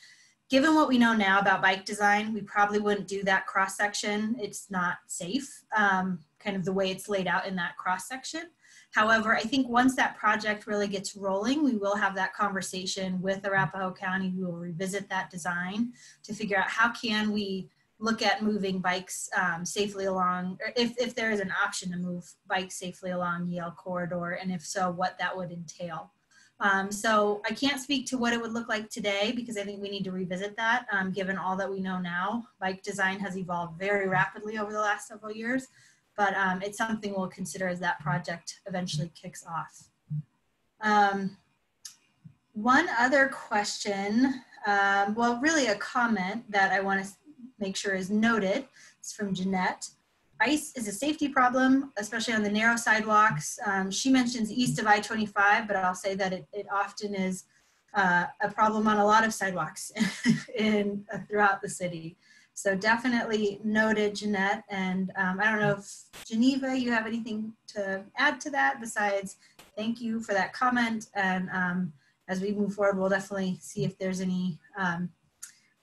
Given what we know now about bike design, we probably wouldn't do that cross section. It's not safe, kind of the way it's laid out in that cross section. However, I think once that project really gets rolling, we will have that conversation with Arapahoe County. We will revisit that design to figure out how can we look at moving bikes safely along, or if there is an option to move bikes safely along Yale corridor, and if so, what that would entail. So I can't speak to what it would look like today because I think we need to revisit that given all that we know now. Bike design has evolved very rapidly over the last several years. But it's something we'll consider as that project eventually kicks off. One other question, well, really a comment that I want to make sure is noted. It's from Jeanette. Ice is a safety problem, especially on the narrow sidewalks. She mentions east of I-25, but I'll say that it often is a problem on a lot of sidewalks throughout the city. So definitely noted, Jeanette. And I don't know if Geneva, you have anything to add to that besides thank you for that comment. And as we move forward, we'll definitely see if there's any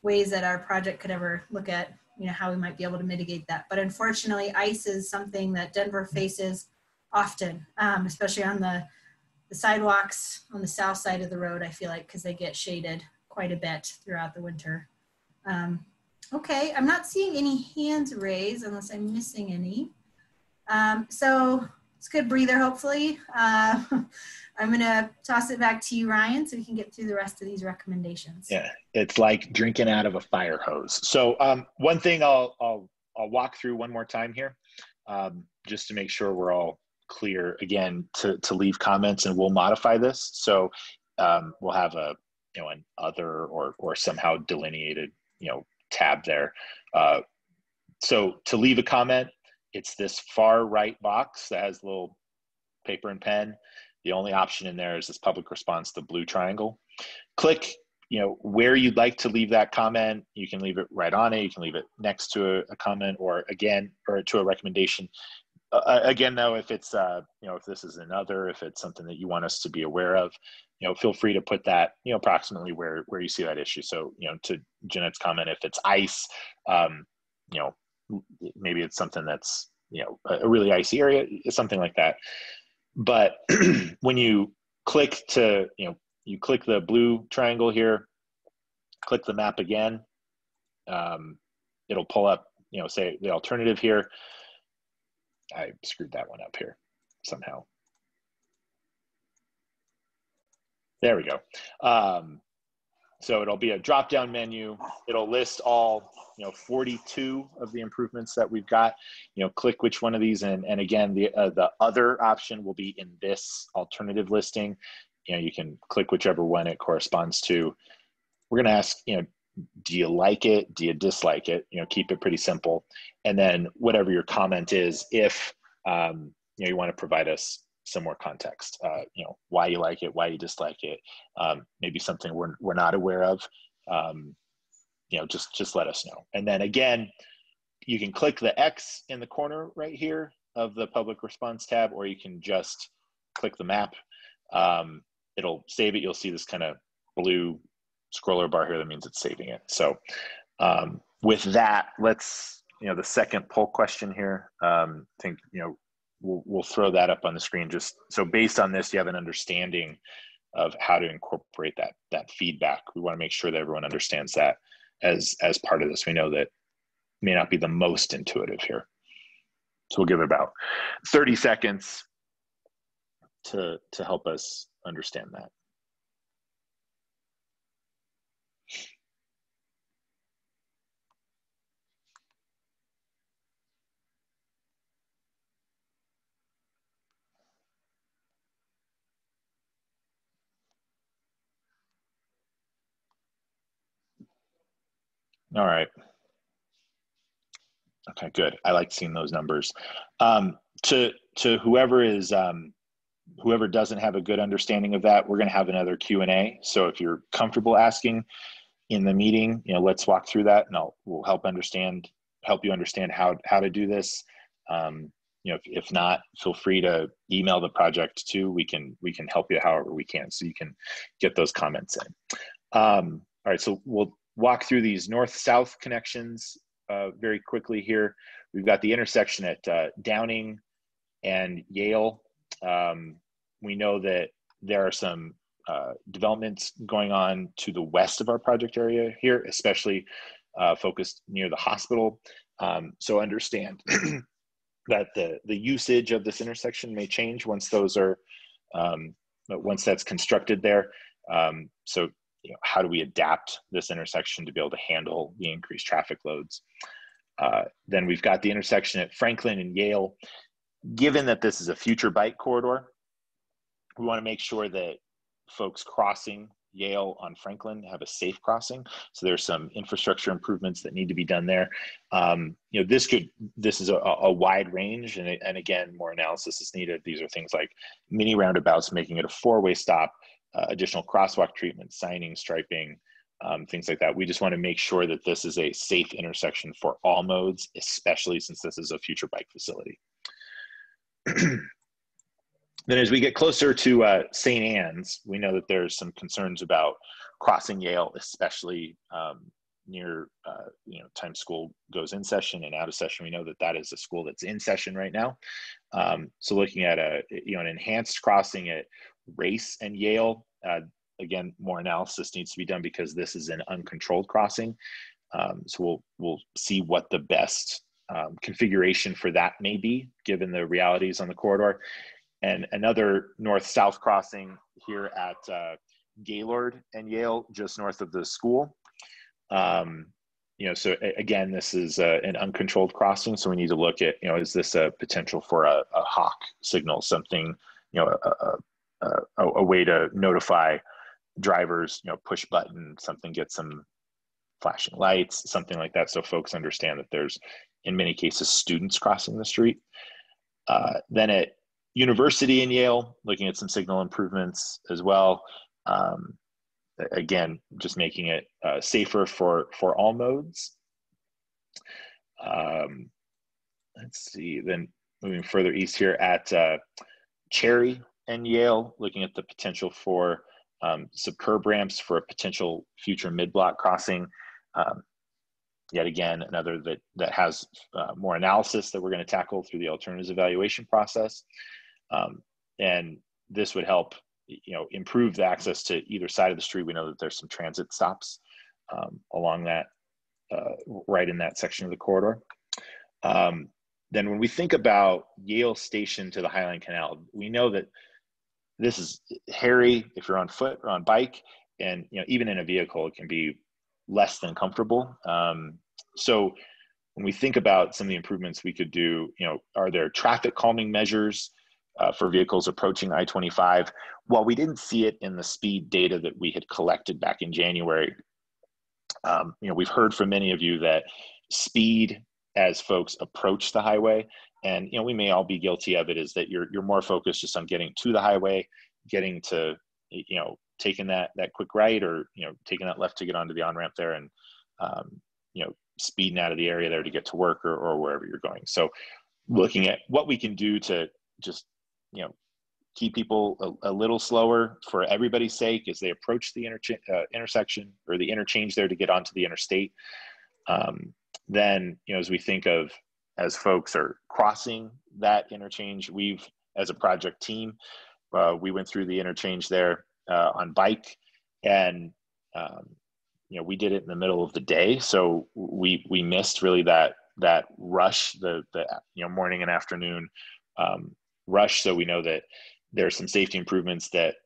ways that our project could ever look at, you know, how we might be able to mitigate that. But unfortunately, ice is something that Denver faces often, especially on the sidewalks on the south side of the road, I feel like, because they get shaded quite a bit throughout the winter. Okay, I'm not seeing any hands raised unless I'm missing any. So it's a good breather, hopefully. I'm gonna toss it back to you, Ryan, so we can get through the rest of these recommendations. Yeah, it's like drinking out of a fire hose. So one thing I'll walk through one more time here, just to make sure we're all clear again to leave comments, and we'll modify this. So we'll have a an other or somehow delineated tab there. So to leave a comment, it's this far right box that has a little paper and pen. The only option in there is this public response, the blue triangle. Click where you'd like to leave that comment. You can leave it right on it. You can leave it next to a comment, or to a recommendation. Again, though, if it's if this is another, if it's something that you want us to be aware of, feel free to put that approximately where you see that issue. So to Jeanette's comment, if it's ice, maybe it's something that's a really icy area, something like that. But when you click to you click the blue triangle here, click the map again, it'll pull up say the alternative here. I screwed that one up here somehow. There we go. So it'll be a drop-down menu. It'll list all 42 of the improvements that we've got. Click which one of these, and again, the other option will be in this alternative listing. You can click whichever one it corresponds to. We're going to ask, do you like it? Do you dislike it? Keep it pretty simple. And then whatever your comment is, if you want to provide us some more context, why you like it, why you dislike it, maybe something we're not aware of, just let us know. And then again, you can click the X in the corner right here of the public response tab, or you can just click the map. It'll save it. You'll see this kind of blue scroller bar here. That means it's saving it. So with that, let's, the second poll question here, I think, we'll throw that up on the screen, just so based on this, you have an understanding of how to incorporate that feedback. We want to make sure that everyone understands that as part of this. We know that may not be the most intuitive here. So we'll give it about 30 seconds to help us understand that. All right. Okay, good. I like seeing those numbers. To whoever is whoever doesn't have a good understanding of that, we're going to have another Q&A. So if you're comfortable asking in the meeting, let's walk through that, and we'll help you understand how to do this. If not, feel free to email the project too. We can help you however we can, so you can get those comments in. All right, so we'll walk through these north-south connections very quickly here. We've got the intersection at Downing and Yale. We know that there are some developments going on to the west of our project area here, especially focused near the hospital. So understand that the usage of this intersection may change once those are once that's constructed there. So how do we adapt this intersection to be able to handle the increased traffic loads? Then we've got the intersection at Franklin and Yale. Given that this is a future bike corridor, we want to make sure that folks crossing Yale on Franklin have a safe crossing. So there's some infrastructure improvements that need to be done there. You know, this is a wide range, and again, more analysis is needed. These are things like mini roundabouts, making it a four-way stop, additional crosswalk treatment, signing, striping, things like that. We just want to make sure that this is a safe intersection for all modes, especially since this is a future bike facility. Then as we get closer to St. Anne's, we know that there's some concerns about crossing Yale, especially near you know, time school goes in session and out of session. We know that that is a school that's in session right now. So looking at an enhanced crossing at Race and Yale, again, more analysis needs to be done because this is an uncontrolled crossing. So we'll see what the best configuration for that may be, given the realities on the corridor. And another north-south crossing here at Gaylord and Yale, just north of the school. You know, so again, this is an uncontrolled crossing. So we need to look at, you know, is this a potential for a hawk signal, something, you know, a way to notify drivers, you know, push button, something, get some flashing lights, something like that. So folks understand that there's, in many cases, students crossing the street. Then at University in Yale, looking at some signal improvements as well. Again, just making it safer for all modes. Let's see, then moving further east here at Cherry and Yale, looking at the potential for some curb ramps for a potential future mid-block crossing. Yet again, another that has more analysis that we're going to tackle through the alternatives evaluation process. And this would help, you know, improve the access to either side of the street. We know that there's some transit stops along that, right in that section of the corridor. Then when we think about Yale Station to the Highline Canal, we know that this is hairy if you're on foot or on bike, and, you know, even in a vehicle, it can be less than comfortable. So when we think about some of the improvements we could do, you know, are there traffic calming measures for vehicles approaching I-25? While we didn't see it in the speed data that we had collected back in January, you know, we've heard from many of you that speed as folks approach the highway, and, you know, we may all be guilty of it, is that you're more focused just on getting to the highway, getting to, you know, taking that quick right, or, you know, taking that left to get onto the on-ramp there, and, you know, speeding out of the area there to get to work or wherever you're going. So looking at what we can do to just, you know, keep people a little slower for everybody's sake as they approach the intersection or the interchange there to get onto the interstate. Then, you know, as we think of, as folks are crossing that interchange, we've, as a project team, we went through the interchange there on bike, and you know, we did it in the middle of the day, so we missed really that rush, the you know, morning and afternoon rush. So we know that there's some safety improvements that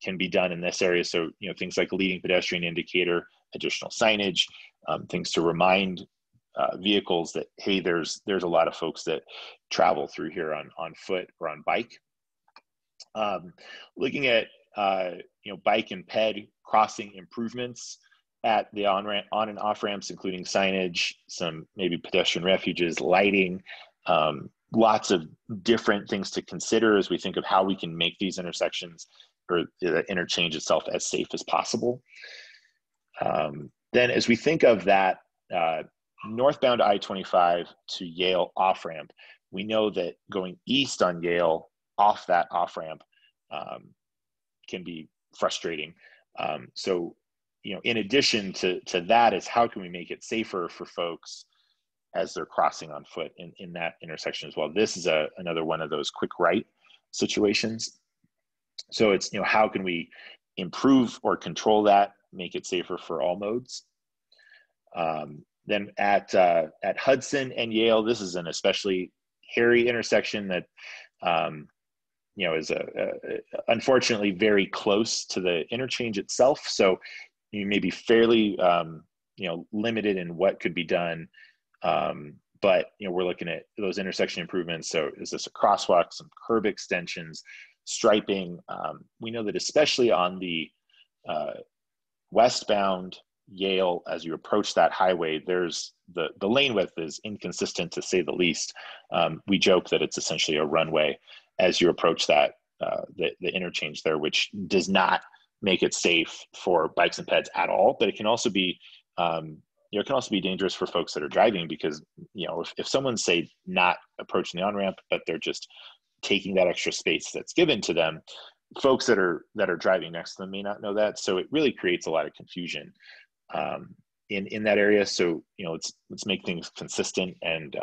can be done in this area. So, you know, things like a leading pedestrian indicator, additional signage, things to remind vehicles that, hey, there's a lot of folks that travel through here on foot or on bike. Looking at you know, bike and ped crossing improvements at the on and off ramps, including signage, some maybe pedestrian refuges, lighting, lots of different things to consider as we think of how we can make these intersections or the interchange itself as safe as possible. Then as we think of that northbound I-25 to Yale off-ramp, we know that going east on Yale off that off-ramp can be frustrating. So, you know, in addition to that, is how can we make it safer for folks as they're crossing on foot in that intersection as well? This is another one of those quick right situations. So it's, you know, how can we improve or control that, make it safer for all modes? Then at Hudson and Yale, this is an especially hairy intersection that, you know, is unfortunately very close to the interchange itself. So you may be fairly, you know, limited in what could be done. But, you know, we're looking at those intersection improvements. So is this a crosswalk, some curb extensions, striping? We know that especially on the westbound Yale, as you approach that highway, there's the lane width is inconsistent, to say the least. We joke that it's essentially a runway as you approach that the interchange there, which does not make it safe for bikes and peds at all. But it can also be it can also be dangerous for folks that are driving, because if someone's, say, not approaching the on-ramp, but they're just taking that extra space that's given to them, folks that are driving next to them may not know that. So it really creates a lot of confusion in that area. So let's make things consistent and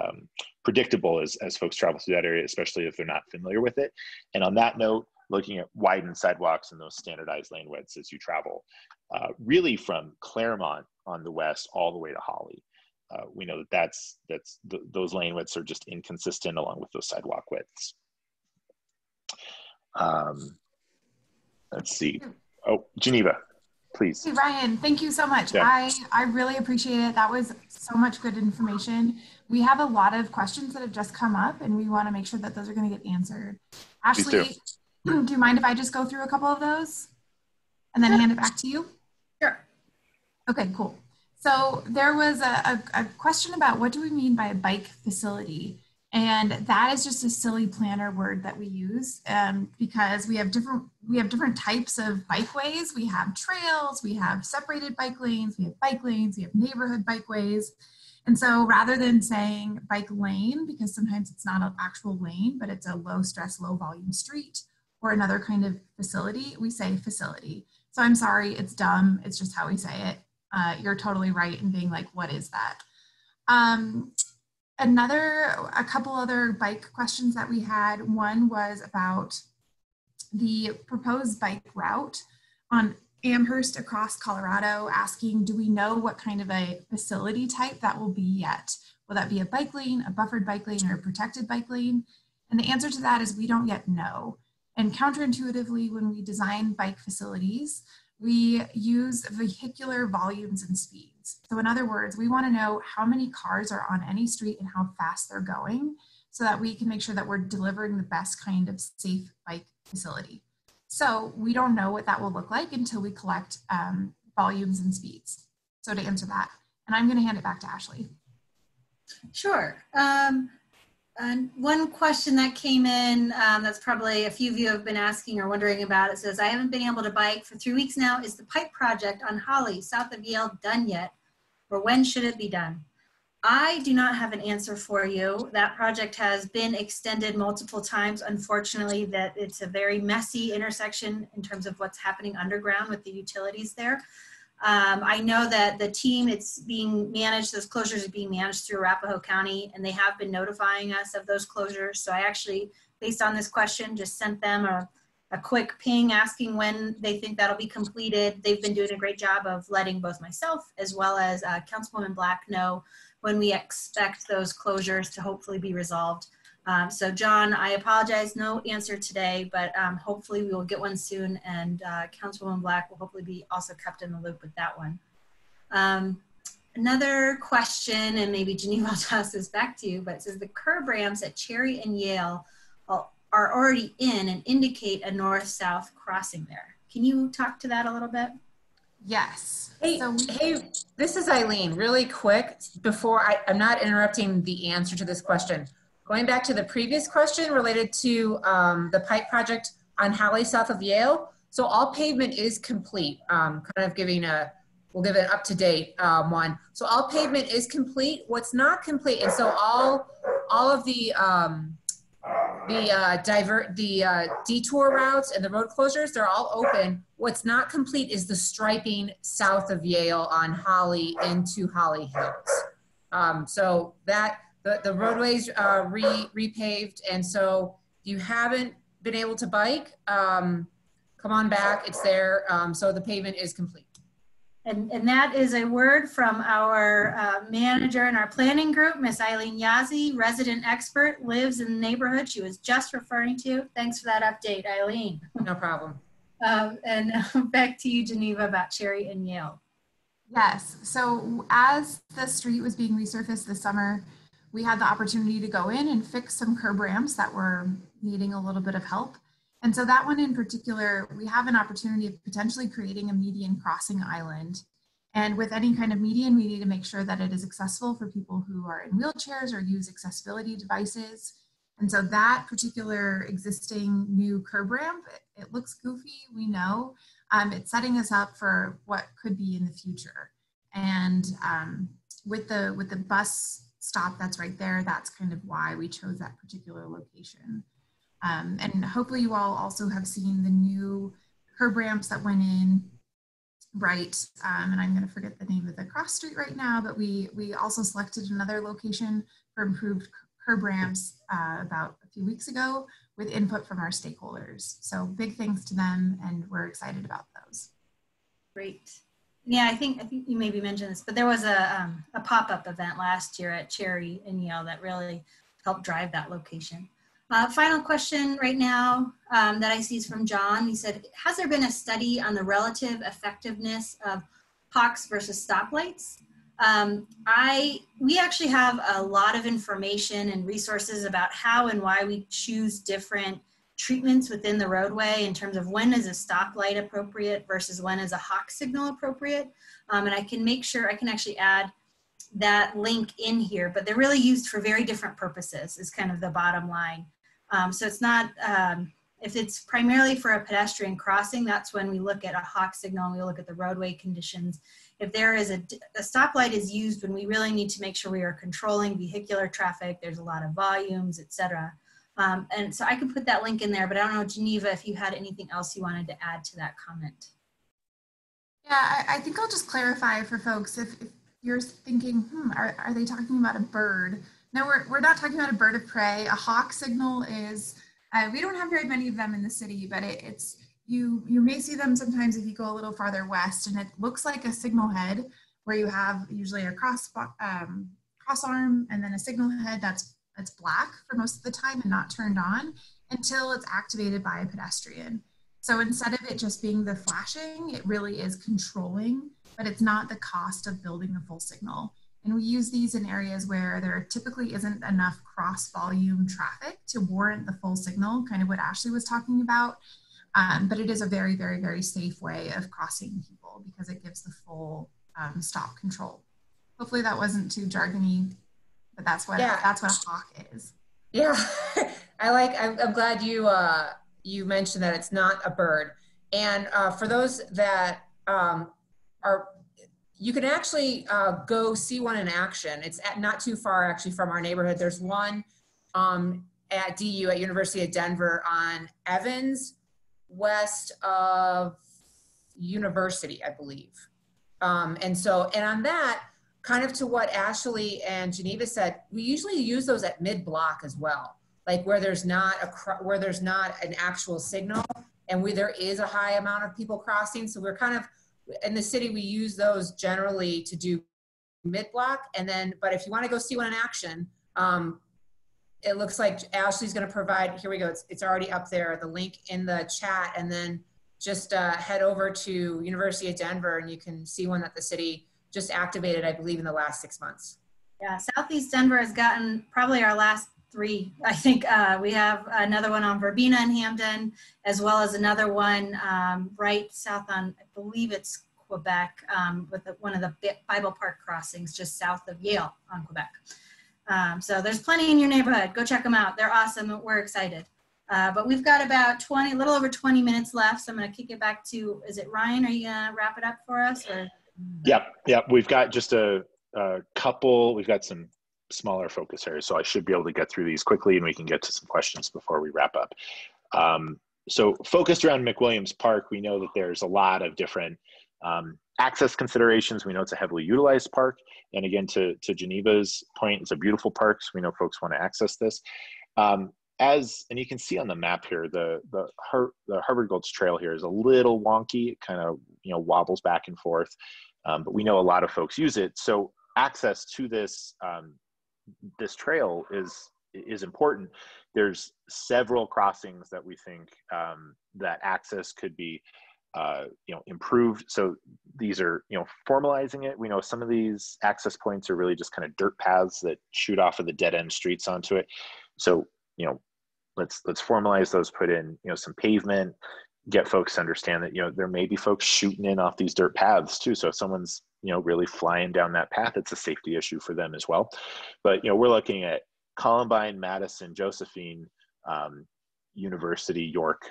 predictable as folks travel through that area, especially if they're not familiar with it. And on that note, looking at widened sidewalks and those standardized lane widths as you travel, really from Claremont on the west all the way to Holly. We know those lane widths are just inconsistent along with those sidewalk widths. Let's see. Oh, Geneva, please. Hey, Ryan, thank you so much. Yeah. I really appreciate it. That was so much good information. We have a lot of questions that have just come up, and we want to make sure that those are going to get answered. Ashley, do you mind if I just go through a couple of those and then hand it back to you? Sure. Okay, cool. So there was a question about what do we mean by a bike facility? And that is just a silly planner word that we use because we have different types of bikeways. We have trails, we have separated bike lanes, we have neighborhood bikeways. And so rather than saying bike lane, because sometimes it's not an actual lane, but it's a low stress, low volume street or another kind of facility, we say facility. So I'm sorry, it's dumb. It's just how we say it. You're totally right in being like, what is that? A couple other bike questions that we had. One was about the proposed bike route on Amherst across Colorado, asking, do we know what kind of a facility type that will be yet? Will that be a bike lane, a buffered bike lane, or a protected bike lane? And the answer to that is we don't yet know. And counterintuitively, when we design bike facilities, we use vehicular volumes and speeds. So in other words, we want to know how many cars are on any street and how fast they're going so that we can make sure that we're delivering the best kind of safe bike facility. So we don't know what that will look like until we collect volumes and speeds. So to answer that, and I'm going to hand it back to Ashley. Sure. And one question that came in that's probably a few of you have been asking or wondering about, it says, I haven't been able to bike for 3 weeks now. Is the pipe project on Holly, south of Yale, done yet? Or when should it be done? I do not have an answer for you. That project has been extended multiple times. Unfortunately, that it's a very messy intersection in terms of what's happening underground with the utilities there. I know that the team, it's being managed, those closures are being managed through Arapahoe County, and they have been notifying us of those closures. So I actually, based on this question, just sent them a quick ping asking when they think that'll be completed. They've been doing a great job of letting both myself as well as Councilwoman Black know when we expect those closures to hopefully be resolved. So John, I apologize, no answer today, but hopefully we will get one soon, and Councilwoman Black will hopefully be also kept in the loop with that one. Another question, and maybe Geneva, I'll toss this back to you, but it says the curb ramps at Cherry and Yale are already in and indicate a north-south crossing there. Can you talk to that a little bit? Yes. Hey, this is Eileen. Really quick, before I'm not interrupting the answer to this question. Going back to the previous question related to the pipe project on Holly south of Yale. So all pavement is complete. Kind of giving we'll give an up-to-date one. So all pavement is complete. What's not complete, and so all of the detour routes and the road closures, they're all open. What's not complete is the striping south of Yale on Holly into Holly Hills. So that the roadways are repaved, and so if you haven't been able to bike, come on back, it's there. So the pavement is complete. And that is a word from our manager in our planning group, Miss Eileen Yazzie, resident expert, lives in the neighborhood she was just referring to. Thanks for that update, Eileen. No problem. And back to you, Geneva, about Cherry and Yale. Yes, so as the street was being resurfaced this summer, we had the opportunity to go in and fix some curb ramps that were needing a little bit of help. And so that one in particular, we have an opportunity of potentially creating a median crossing island. And with any kind of median, we need to make sure that it is accessible for people who are in wheelchairs or use accessibility devices. And so that particular existing new curb ramp, it looks goofy, we know. It's setting us up for what could be in the future. And with the bus stop that's right there, that's kind of why we chose that particular location. And hopefully you all also have seen the new curb ramps that went in, right? And I'm going to forget the name of the cross street right now, but we also selected another location for improved curb ramps about a few weeks ago with input from our stakeholders. So big thanks to them, and we're excited about those. Great. Yeah, I think you maybe mentioned this, but there was a pop-up event last year at Cherry in Yale that really helped drive that location. Final question right now that I see is from John. He said, has there been a study on the relative effectiveness of hawks versus stoplights? We actually have a lot of information and resources about how and why we choose different treatments within the roadway in terms of when is a stoplight appropriate versus when is a hawk signal appropriate. And I can make sure I can actually add that link in here, but they're really used for very different purposes is kind of the bottom line. So it's not, if it's primarily for a pedestrian crossing, that's when we look at a hawk signal and we look at the roadway conditions. If there is a stoplight is used when we really need to make sure we are controlling vehicular traffic, there's a lot of volumes, etc. And so I could put that link in there, but I don't know, Geneva, if you had anything else you wanted to add to that comment. Yeah, I think I'll just clarify for folks if you're thinking, are they talking about a bird? No, we're not talking about a bird of prey. A hawk signal is, we don't have very many of them in the city, but it's you may see them sometimes if you go a little farther west, and it looks like a signal head where you have usually a cross arm and then a signal head that's black for most of the time and not turned on until it's activated by a pedestrian. So instead of it just being the flashing, it really is controlling, but it's not the cost of building the full signal. And we use these in areas where there typically isn't enough cross volume traffic to warrant the full signal, kind of what Ashley was talking about. But it is a very, very, very safe way of crossing people because it gives the full stop control. Hopefully that wasn't too jargony, but that's what a hawk is. Yeah, I'm glad you mentioned that it's not a bird. And for those that you can actually go see one in action. It's not too far actually from our neighborhood. There's one at DU at University of Denver on Evans, west of University, I believe. And on that, kind of to what Ashley and Geneva said, we usually use those at mid-block as well, like where there's not an actual signal and there is a high amount of people crossing. So we're kind of, in the city, we use those generally to do mid-block. And then, but if you want to go see one in action, it looks like Ashley's going to provide, here we go. It's already up there, the link in the chat. And then just head over to University of Denver and you can see one that the city just activated, I believe, in the last 6 months. Yeah, Southeast Denver has gotten probably our last 3. I think we have another one on Verbena and Hampden, as well as another one right south on, I believe it's Quebec, with one of the Bible Park crossings just south of Yale on Quebec. So there's plenty in your neighborhood. Go check them out. They're awesome. We're excited. But we've got about a little over 20 minutes left. So I'm going to kick it back to, is it Ryan? Are you going to wrap it up for us? Or? Yep. We've got just a couple, we've got some smaller focus areas, so I should be able to get through these quickly and we can get to some questions before we wrap up. So focused around McWilliams Park, we know that there's a lot of different access considerations. We know it's a heavily utilized park. And again, to Geneva's point, it's a beautiful park, so we know folks want to access this. And you can see on the map here, the Harvard Gulch Trail here is a little wonky. It kind of wobbles back and forth, but we know a lot of folks use it. So access to this this trail is important. There's several crossings that we think that access could be improved. So these are formalizing it. We know some of these access points are really just kind of dirt paths that shoot off of the dead end streets onto it. So let's formalize those, put in, some pavement, get folks to understand that, there may be folks shooting in off these dirt paths too. So if someone's, really flying down that path, it's a safety issue for them as well. But, we're looking at Columbine, Madison, Josephine, University, York,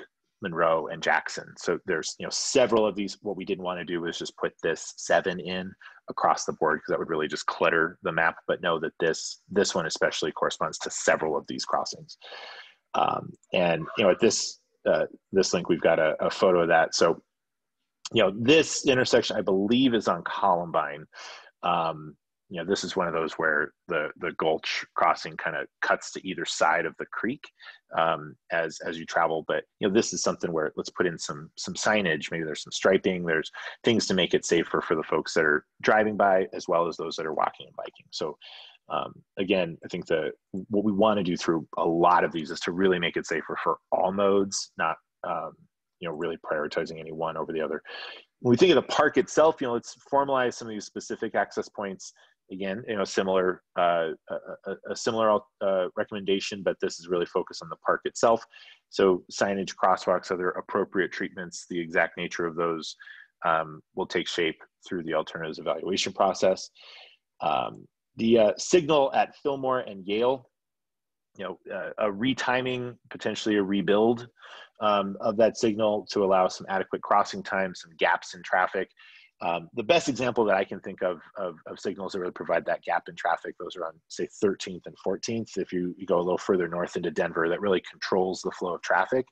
Monroe, and Jackson. So there's, several of these. What we didn't want to do was just put this 7 in across the board, because that would really just clutter the map. But know that this one especially corresponds to several of these crossings. And, at this link, we've got a photo of that. So, this intersection, I believe, is on Columbine. This is one of those where the gulch crossing kind of cuts to either side of the creek as you travel. But, this is something where let's put in some signage. Maybe there's some striping. There's things to make it safer for the folks that are driving by, as well as those that are walking and biking. So, again, I think what we want to do through a lot of these is to really make it safer for all modes, not, really prioritizing any one over the other. When we think of the park itself, let's formalize some of these specific access points. Again, similar, a similar recommendation, but this is really focused on the park itself. So signage, crosswalks, other appropriate treatments, the exact nature of those will take shape through the alternatives evaluation process. The signal at Fillmore and Yale, a retiming, potentially a rebuild of that signal to allow some adequate crossing time, some gaps in traffic. The best example that I can think of signals that really provide that gap in traffic, those are on, say, 13th and 14th. If you go a little further north into Denver, that really controls the flow of traffic.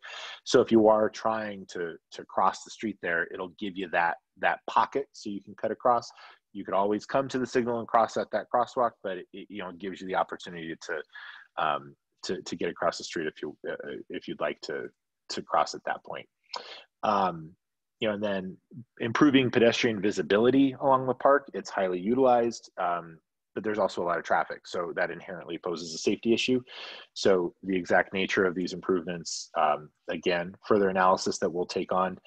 So if you are trying to cross the street there, it'll give you that pocket so you can cut across. You could always come to the signal and cross at that crosswalk, but it gives you the opportunity to get across the street if you'd like to cross at that point. And then improving pedestrian visibility along the park. It's highly utilized, but there's also a lot of traffic, so that inherently poses a safety issue. So the exact nature of these improvements, again, further analysis that we'll take on.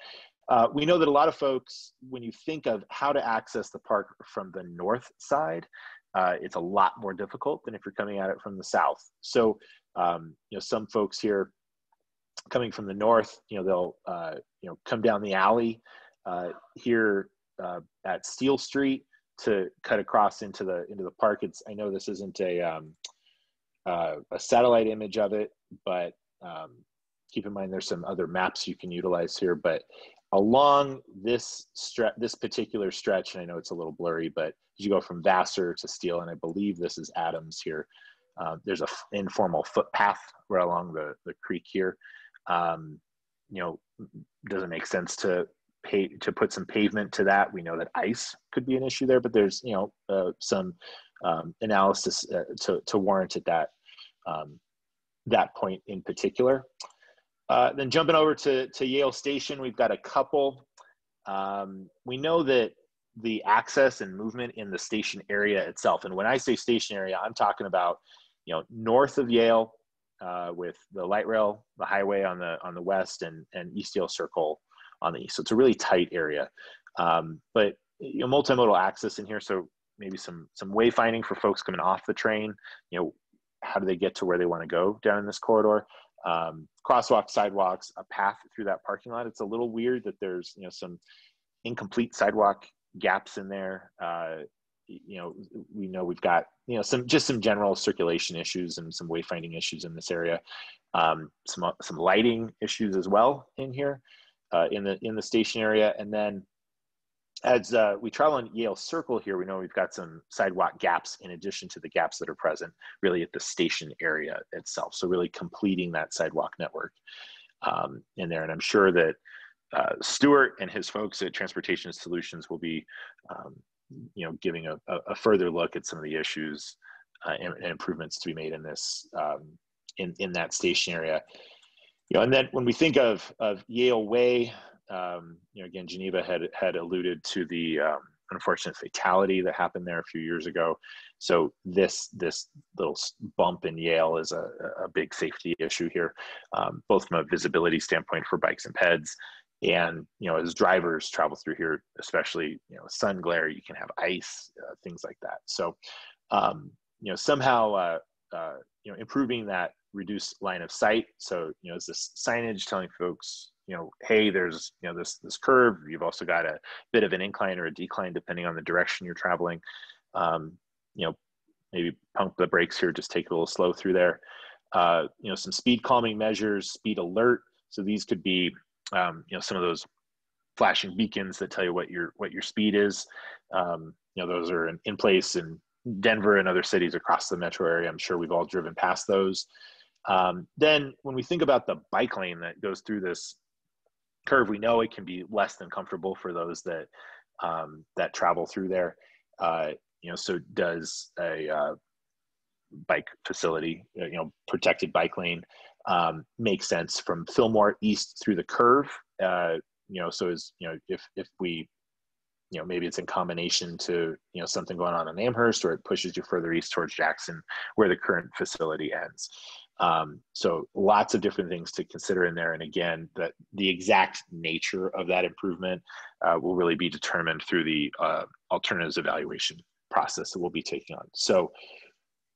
We know that a lot of folks, when you think of how to access the park from the north side, it's a lot more difficult than if you're coming at it from the south. So, some folks here coming from the north, they'll, come down the alley here at Steel Street to cut across into the park. I know this isn't a satellite image of it, but keep in mind there's some other maps you can utilize here. But along this particular stretch, and I know it's a little blurry, but as you go from Vassar to Steel, and I believe this is Adams here, there's a informal footpath right along the creek here. Doesn't make sense to put some pavement to that. We know that ice could be an issue there, but there's some analysis to warrant at that point in particular. Then jumping over to Yale Station, we've got a couple. We know that the access and movement in the station area itself, and when I say station area, I'm talking about north of Yale, with the light rail, the highway on the west, and East Yale Circle on the east. So it's a really tight area, but multimodal access in here. So maybe some wayfinding for folks coming off the train. How do they get to where they want to go down in this corridor? Crosswalks, sidewalks, a path through that parking lot. It's a little weird that there's some incomplete sidewalk gaps in there. We know we've got some general circulation issues and some wayfinding issues in this area. Some lighting issues as well in here in the station area. And then as we travel on Yale Circle here, we know we've got some sidewalk gaps in addition to the gaps that are present really at the station area itself. So really completing that sidewalk network in there. And I'm sure that Stuart and his folks at Transportation Solutions will be giving a further look at some of the issues and improvements to be made in this in that station area. And then when we think of Yale Way, again, Geneva had alluded to the unfortunate fatality that happened there a few years ago. So this little bump in Yale is a big safety issue here, both from a visibility standpoint for bikes and peds. And, as drivers travel through here, especially, sun glare, you can have ice, things like that. So, somehow improving that reduced line of sight. So, is this signage telling folks, hey, there's, this curve. You've also got a bit of an incline or a decline depending on the direction you're traveling. Maybe pump the brakes here, just take it a little slow through there. Some speed calming measures, speed alert. So these could be, some of those flashing beacons that tell you what your speed is. Those are in place in Denver and other cities across the metro area. I'm sure we've all driven past those. Then when we think about the bike lane that goes through this curve, we know it can be less than comfortable for those that that travel through there. So does a bike facility, protected bike lane, make sense from Fillmore east through the curve? So if we, maybe it's in combination to, something going on in Amherst, or it pushes you further east towards Jackson where the current facility ends. So lots of different things to consider in there. And again, the exact nature of that improvement will really be determined through the alternatives evaluation process that we'll be taking on. So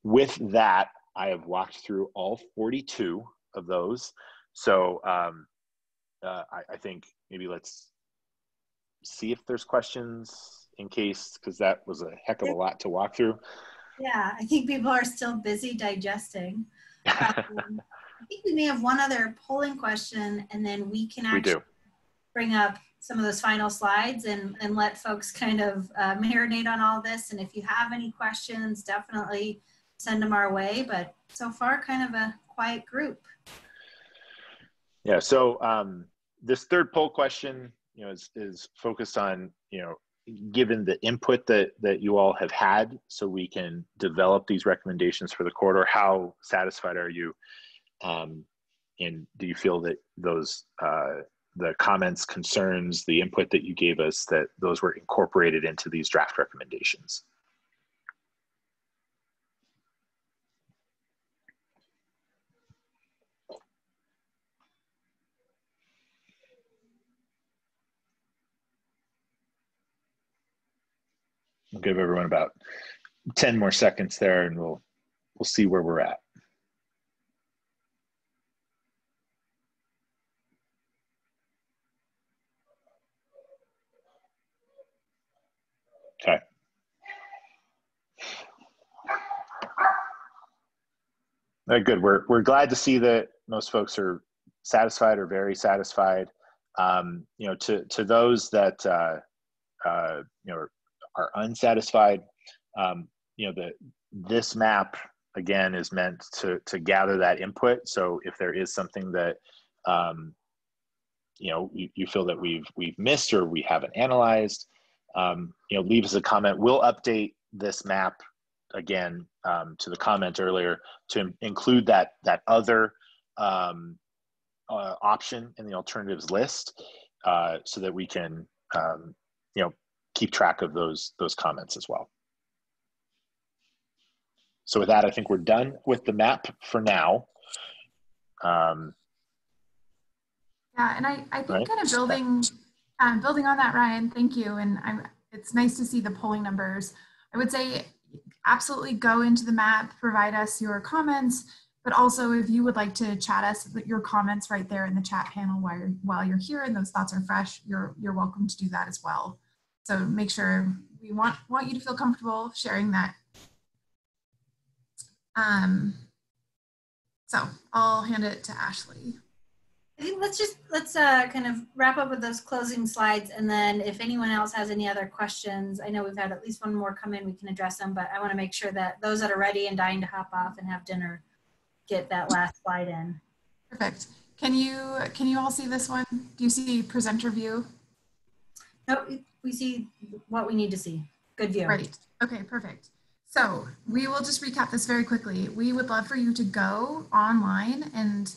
with that, I have walked through all 42 of those. So I think maybe let's see if there's questions in case, because that was a heck of a lot to walk through. Yeah, I think people are still busy digesting. I think we may have one other polling question, and then we can actually bring up some of those final slides and let folks kind of marinate on all this. And if you have any questions, definitely send them our way. But so far, kind of a quiet group. Yeah, so this third poll question, is focused on, given the input that you all have had, so we can develop these recommendations for the corridor, how satisfied are you? And do you feel that those, the comments, concerns, the input that you gave us, that those were incorporated into these draft recommendations? We'll give everyone about 10 more seconds there, and we'll see where we're at. Okay. All right, good. We're glad to see that most folks are satisfied or very satisfied. To those that are unsatisfied, this map again is meant to gather that input. So if there is something that you feel that we've missed or we haven't analyzed, leave us a comment. We'll update this map again to the comment earlier to include that other option in the alternatives list, so that we can keep track of those comments as well. So with that, I think we're done with the map for now. Yeah, and I think right. kind of building on that, Ryan, thank you. And it's nice to see the polling numbers. I would say absolutely go into the map, provide us your comments, but also if you would like to chat us your comments right there in the chat panel while you're here and those thoughts are fresh, you're welcome to do that as well. So make sure we want you to feel comfortable sharing that. So I'll hand it to Ashley. I think let's kind of wrap up with those closing slides, and then if anyone else has any other questions, I know we've had at least one more come in, we can address them, but I want to make sure that those that are ready and dying to hop off and have dinner get that last slide in. Perfect. Can you all see this one? Do you see presenter view? Nope, we see what we need to see. Good view. Great. Okay, perfect. So we will just recap this very quickly. We would love for you to go online, and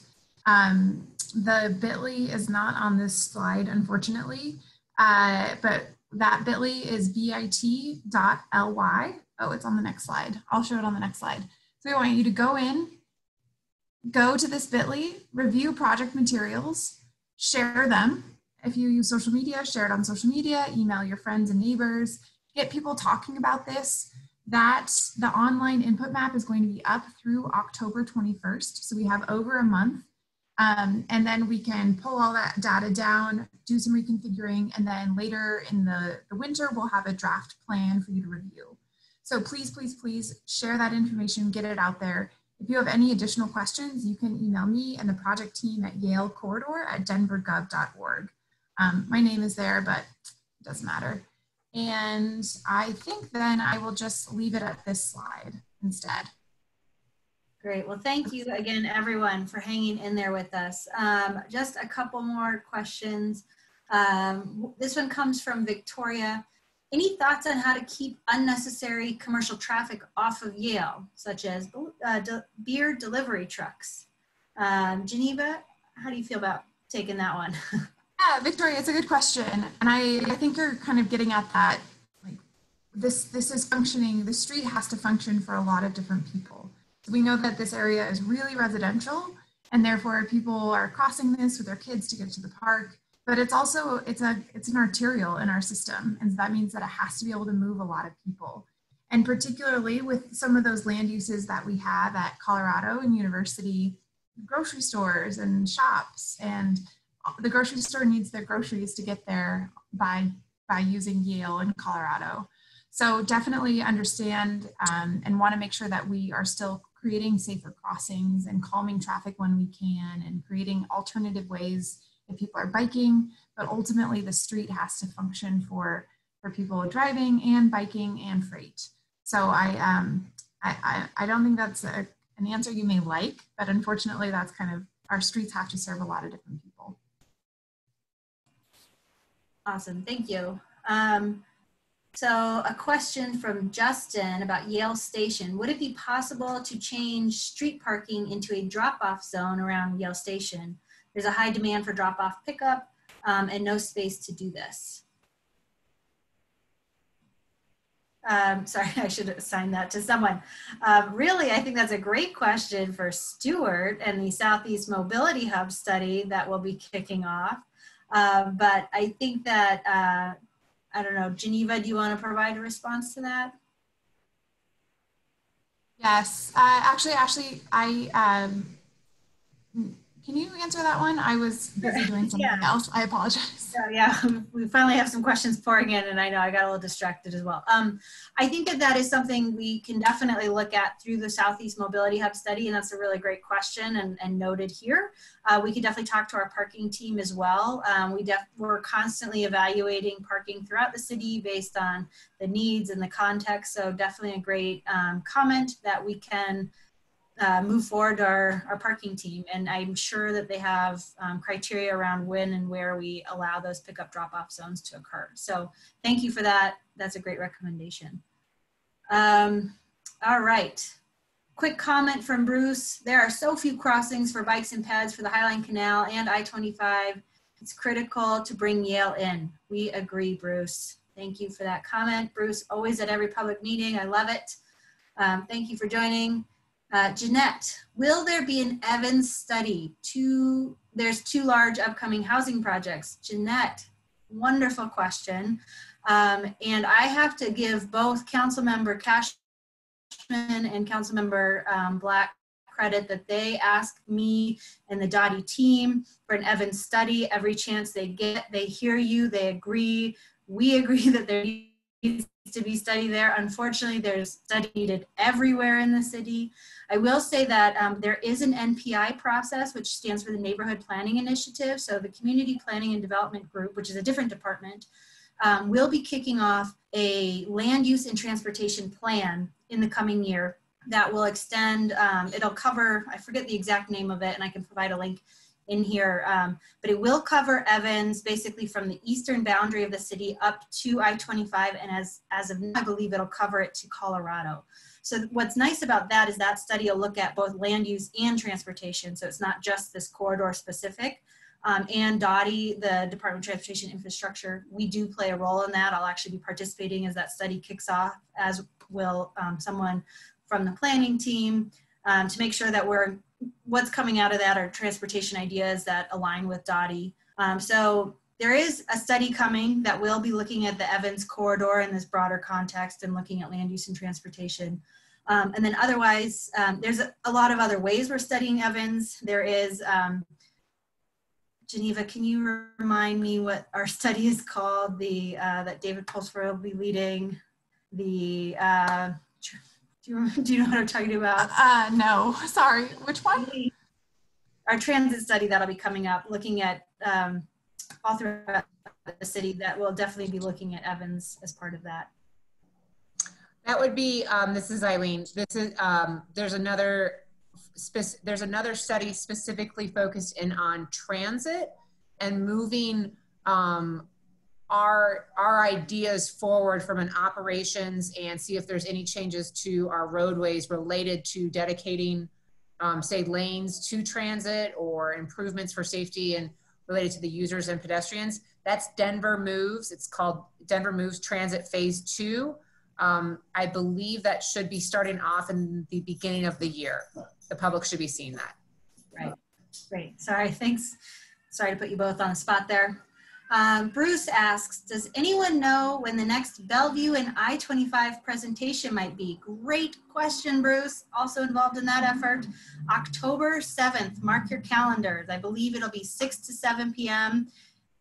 the bit.ly is not on this slide, unfortunately, but that bit.ly is bit.ly. Oh, it's on the next slide. I'll show it on the next slide. So we want you to go to this bit.ly, review project materials, share them. If you use social media, share it on social media, email your friends and neighbors, get people talking about this. that the online input map is going to be up through October 21st. So we have over a month. And then we can pull all that data down, do some reconfiguring, and then later in the winter, we'll have a draft plan for you to review. So please, please, please share that information, get it out there. If you have any additional questions, you can email me and the project team at yalecorridor@denvergov.org. My name is there, but it doesn't matter. And I think then I will just leave it at this slide instead. Great. Well, thank you again, everyone, for hanging in there with us. Just a couple more questions. This one comes from Victoria. Any thoughts on how to keep unnecessary commercial traffic off of Yale, such as beer delivery trucks? Geneva, how do you feel about taking that one? Yeah, Victoria, it's a good question. And I think you're kind of getting at that. Like this is functioning, the street has to function for a lot of different people. So we know that this area is really residential, and therefore people are crossing this with their kids to get to the park. But it's also, it's an arterial in our system. And that means that it has to be able to move a lot of people. And particularly with some of those land uses that we have at Colorado and University, grocery stores and shops, and the grocery store needs their groceries to get there by using Yale in Colorado. So definitely understand and want to make sure that we are still creating safer crossings and calming traffic when we can, and creating alternative ways if people are biking, but ultimately the street has to function for people driving and biking and freight. So I don't think that's an answer you may like, but unfortunately that's kind of, our streets have to serve a lot of different people. Awesome, thank you. So a question from Justin about Yale Station. Would it be possible to change street parking into a drop-off zone around Yale Station? There's a high demand for drop-off pickup and no space to do this. Sorry, I should assign that to someone. Really, I think that's a great question for Stuart and the Southeast Mobility Hub study that will be kicking off. But I think that, I don't know, Geneva, do you want to provide a response to that? Yes, actually, Ashley, can you answer that one? I was busy doing something else. I apologize. Yeah, we finally have some questions pouring in, and I know I got a little distracted as well. I think that is something we can definitely look at through the Southeast Mobility Hub study, and that's a really great question and noted here. We could definitely talk to our parking team as well. We're constantly evaluating parking throughout the city based on the needs and the context, so definitely a great comment that we can move forward our parking team. And I'm sure that they have criteria around when and where we allow those pickup drop-off zones to occur. So thank you for that. That's a great recommendation. All right. Quick comment from Bruce. There are so few crossings for bikes and pads for the Highline Canal and I-25. It's critical to bring Yale in. We agree, Bruce. Thank you for that comment. Bruce, always at every public meeting. I love it. Thank you for joining. Jeanette, will there be an Evans study? There's two large upcoming housing projects. Jeanette, wonderful question. And I have to give both Councilmember Cashman and Councilmember Black credit that they ask me and the Dottie team for an Evans study every chance they get. They hear you, they agree. We agree that there needs to be study there. Unfortunately, there's study needed everywhere in the city. I will say that there is an NPI process, which stands for the Neighborhood Planning Initiative. So the Community Planning and Development Group, which is a different department, will be kicking off a land use and transportation plan in the coming year that will extend, it'll cover, I forget the exact name of it, and I can provide a link in here, but it will cover Evans basically from the eastern boundary of the city up to I-25, and as of now, I believe it'll cover it to Colorado. So what's nice about that is that study will look at both land use and transportation, so it's not just this corridor specific. And Dottie, the Department of Transportation Infrastructure, we do play a role in that. I'll actually be participating as that study kicks off, as will someone from the planning team, to make sure that what's coming out of that are transportation ideas that align with Dottie. So There is a study coming that will be looking at the Evans corridor in this broader context and looking at land use and transportation. And then otherwise, there's a lot of other ways we're studying Evans. There is, Geneva, can you remind me what our study is called? The that David Pulsford will be leading. The do you know what I'm talking about? No, sorry. Which one? Our transit study that'll be coming up, looking at all throughout the city. That will definitely be looking at Evans as part of that. That would be. This is Eileen. This is there's another study specifically focused in on transit and moving our ideas forward from an operations and see if there's any changes to our roadways related to dedicating, say, lanes to transit or improvements for safety and related to the users and pedestrians. That's Denver Moves. It's called Denver Moves Transit Phase 2. I believe that should be starting off in the beginning of the year. The public should be seeing that. Right, great. Sorry, thanks. Sorry to put you both on the spot there. Bruce asks, does anyone know when the next Bellevue and I-25 presentation might be? Great question, Bruce. Also involved in that effort. October 7th, mark your calendars. I believe it'll be 6 to 7 p.m.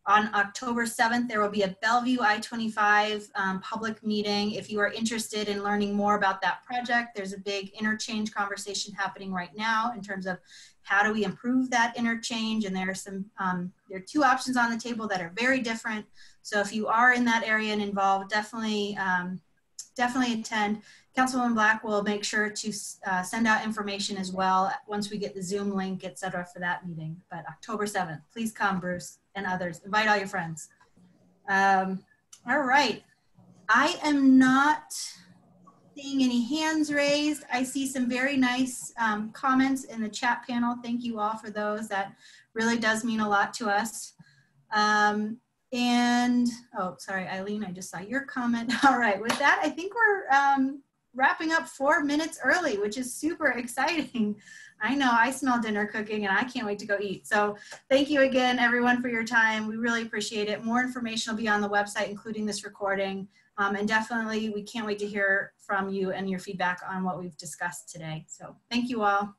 On October 7th, there will be a Bellevue I-25 public meeting. If you are interested in learning more about that project, there's a big interchange conversation happening right now in terms of how do we improve that interchange, and there are some there are two options on the table that are very different. So if you are in that area and involved, definitely definitely attend. Councilwoman Black will make sure to send out information as well once we get the Zoom link, etc., for that meeting. But October 7th, please come, Bruce and others. Invite all your friends. All right, I am not seeing any hands raised. I see some very nice comments in the chat panel. Thank you all for those. That really does mean a lot to us. And, oh, sorry, Eileen, I just saw your comment. All right, with that, I think we're wrapping up 4 minutes early, which is super exciting. I know, I smell dinner cooking and I can't wait to go eat. So thank you again, everyone, for your time. We really appreciate it. More information will be on the website, including this recording. And definitely, we can't wait to hear from you and your feedback on what we've discussed today. So thank you all.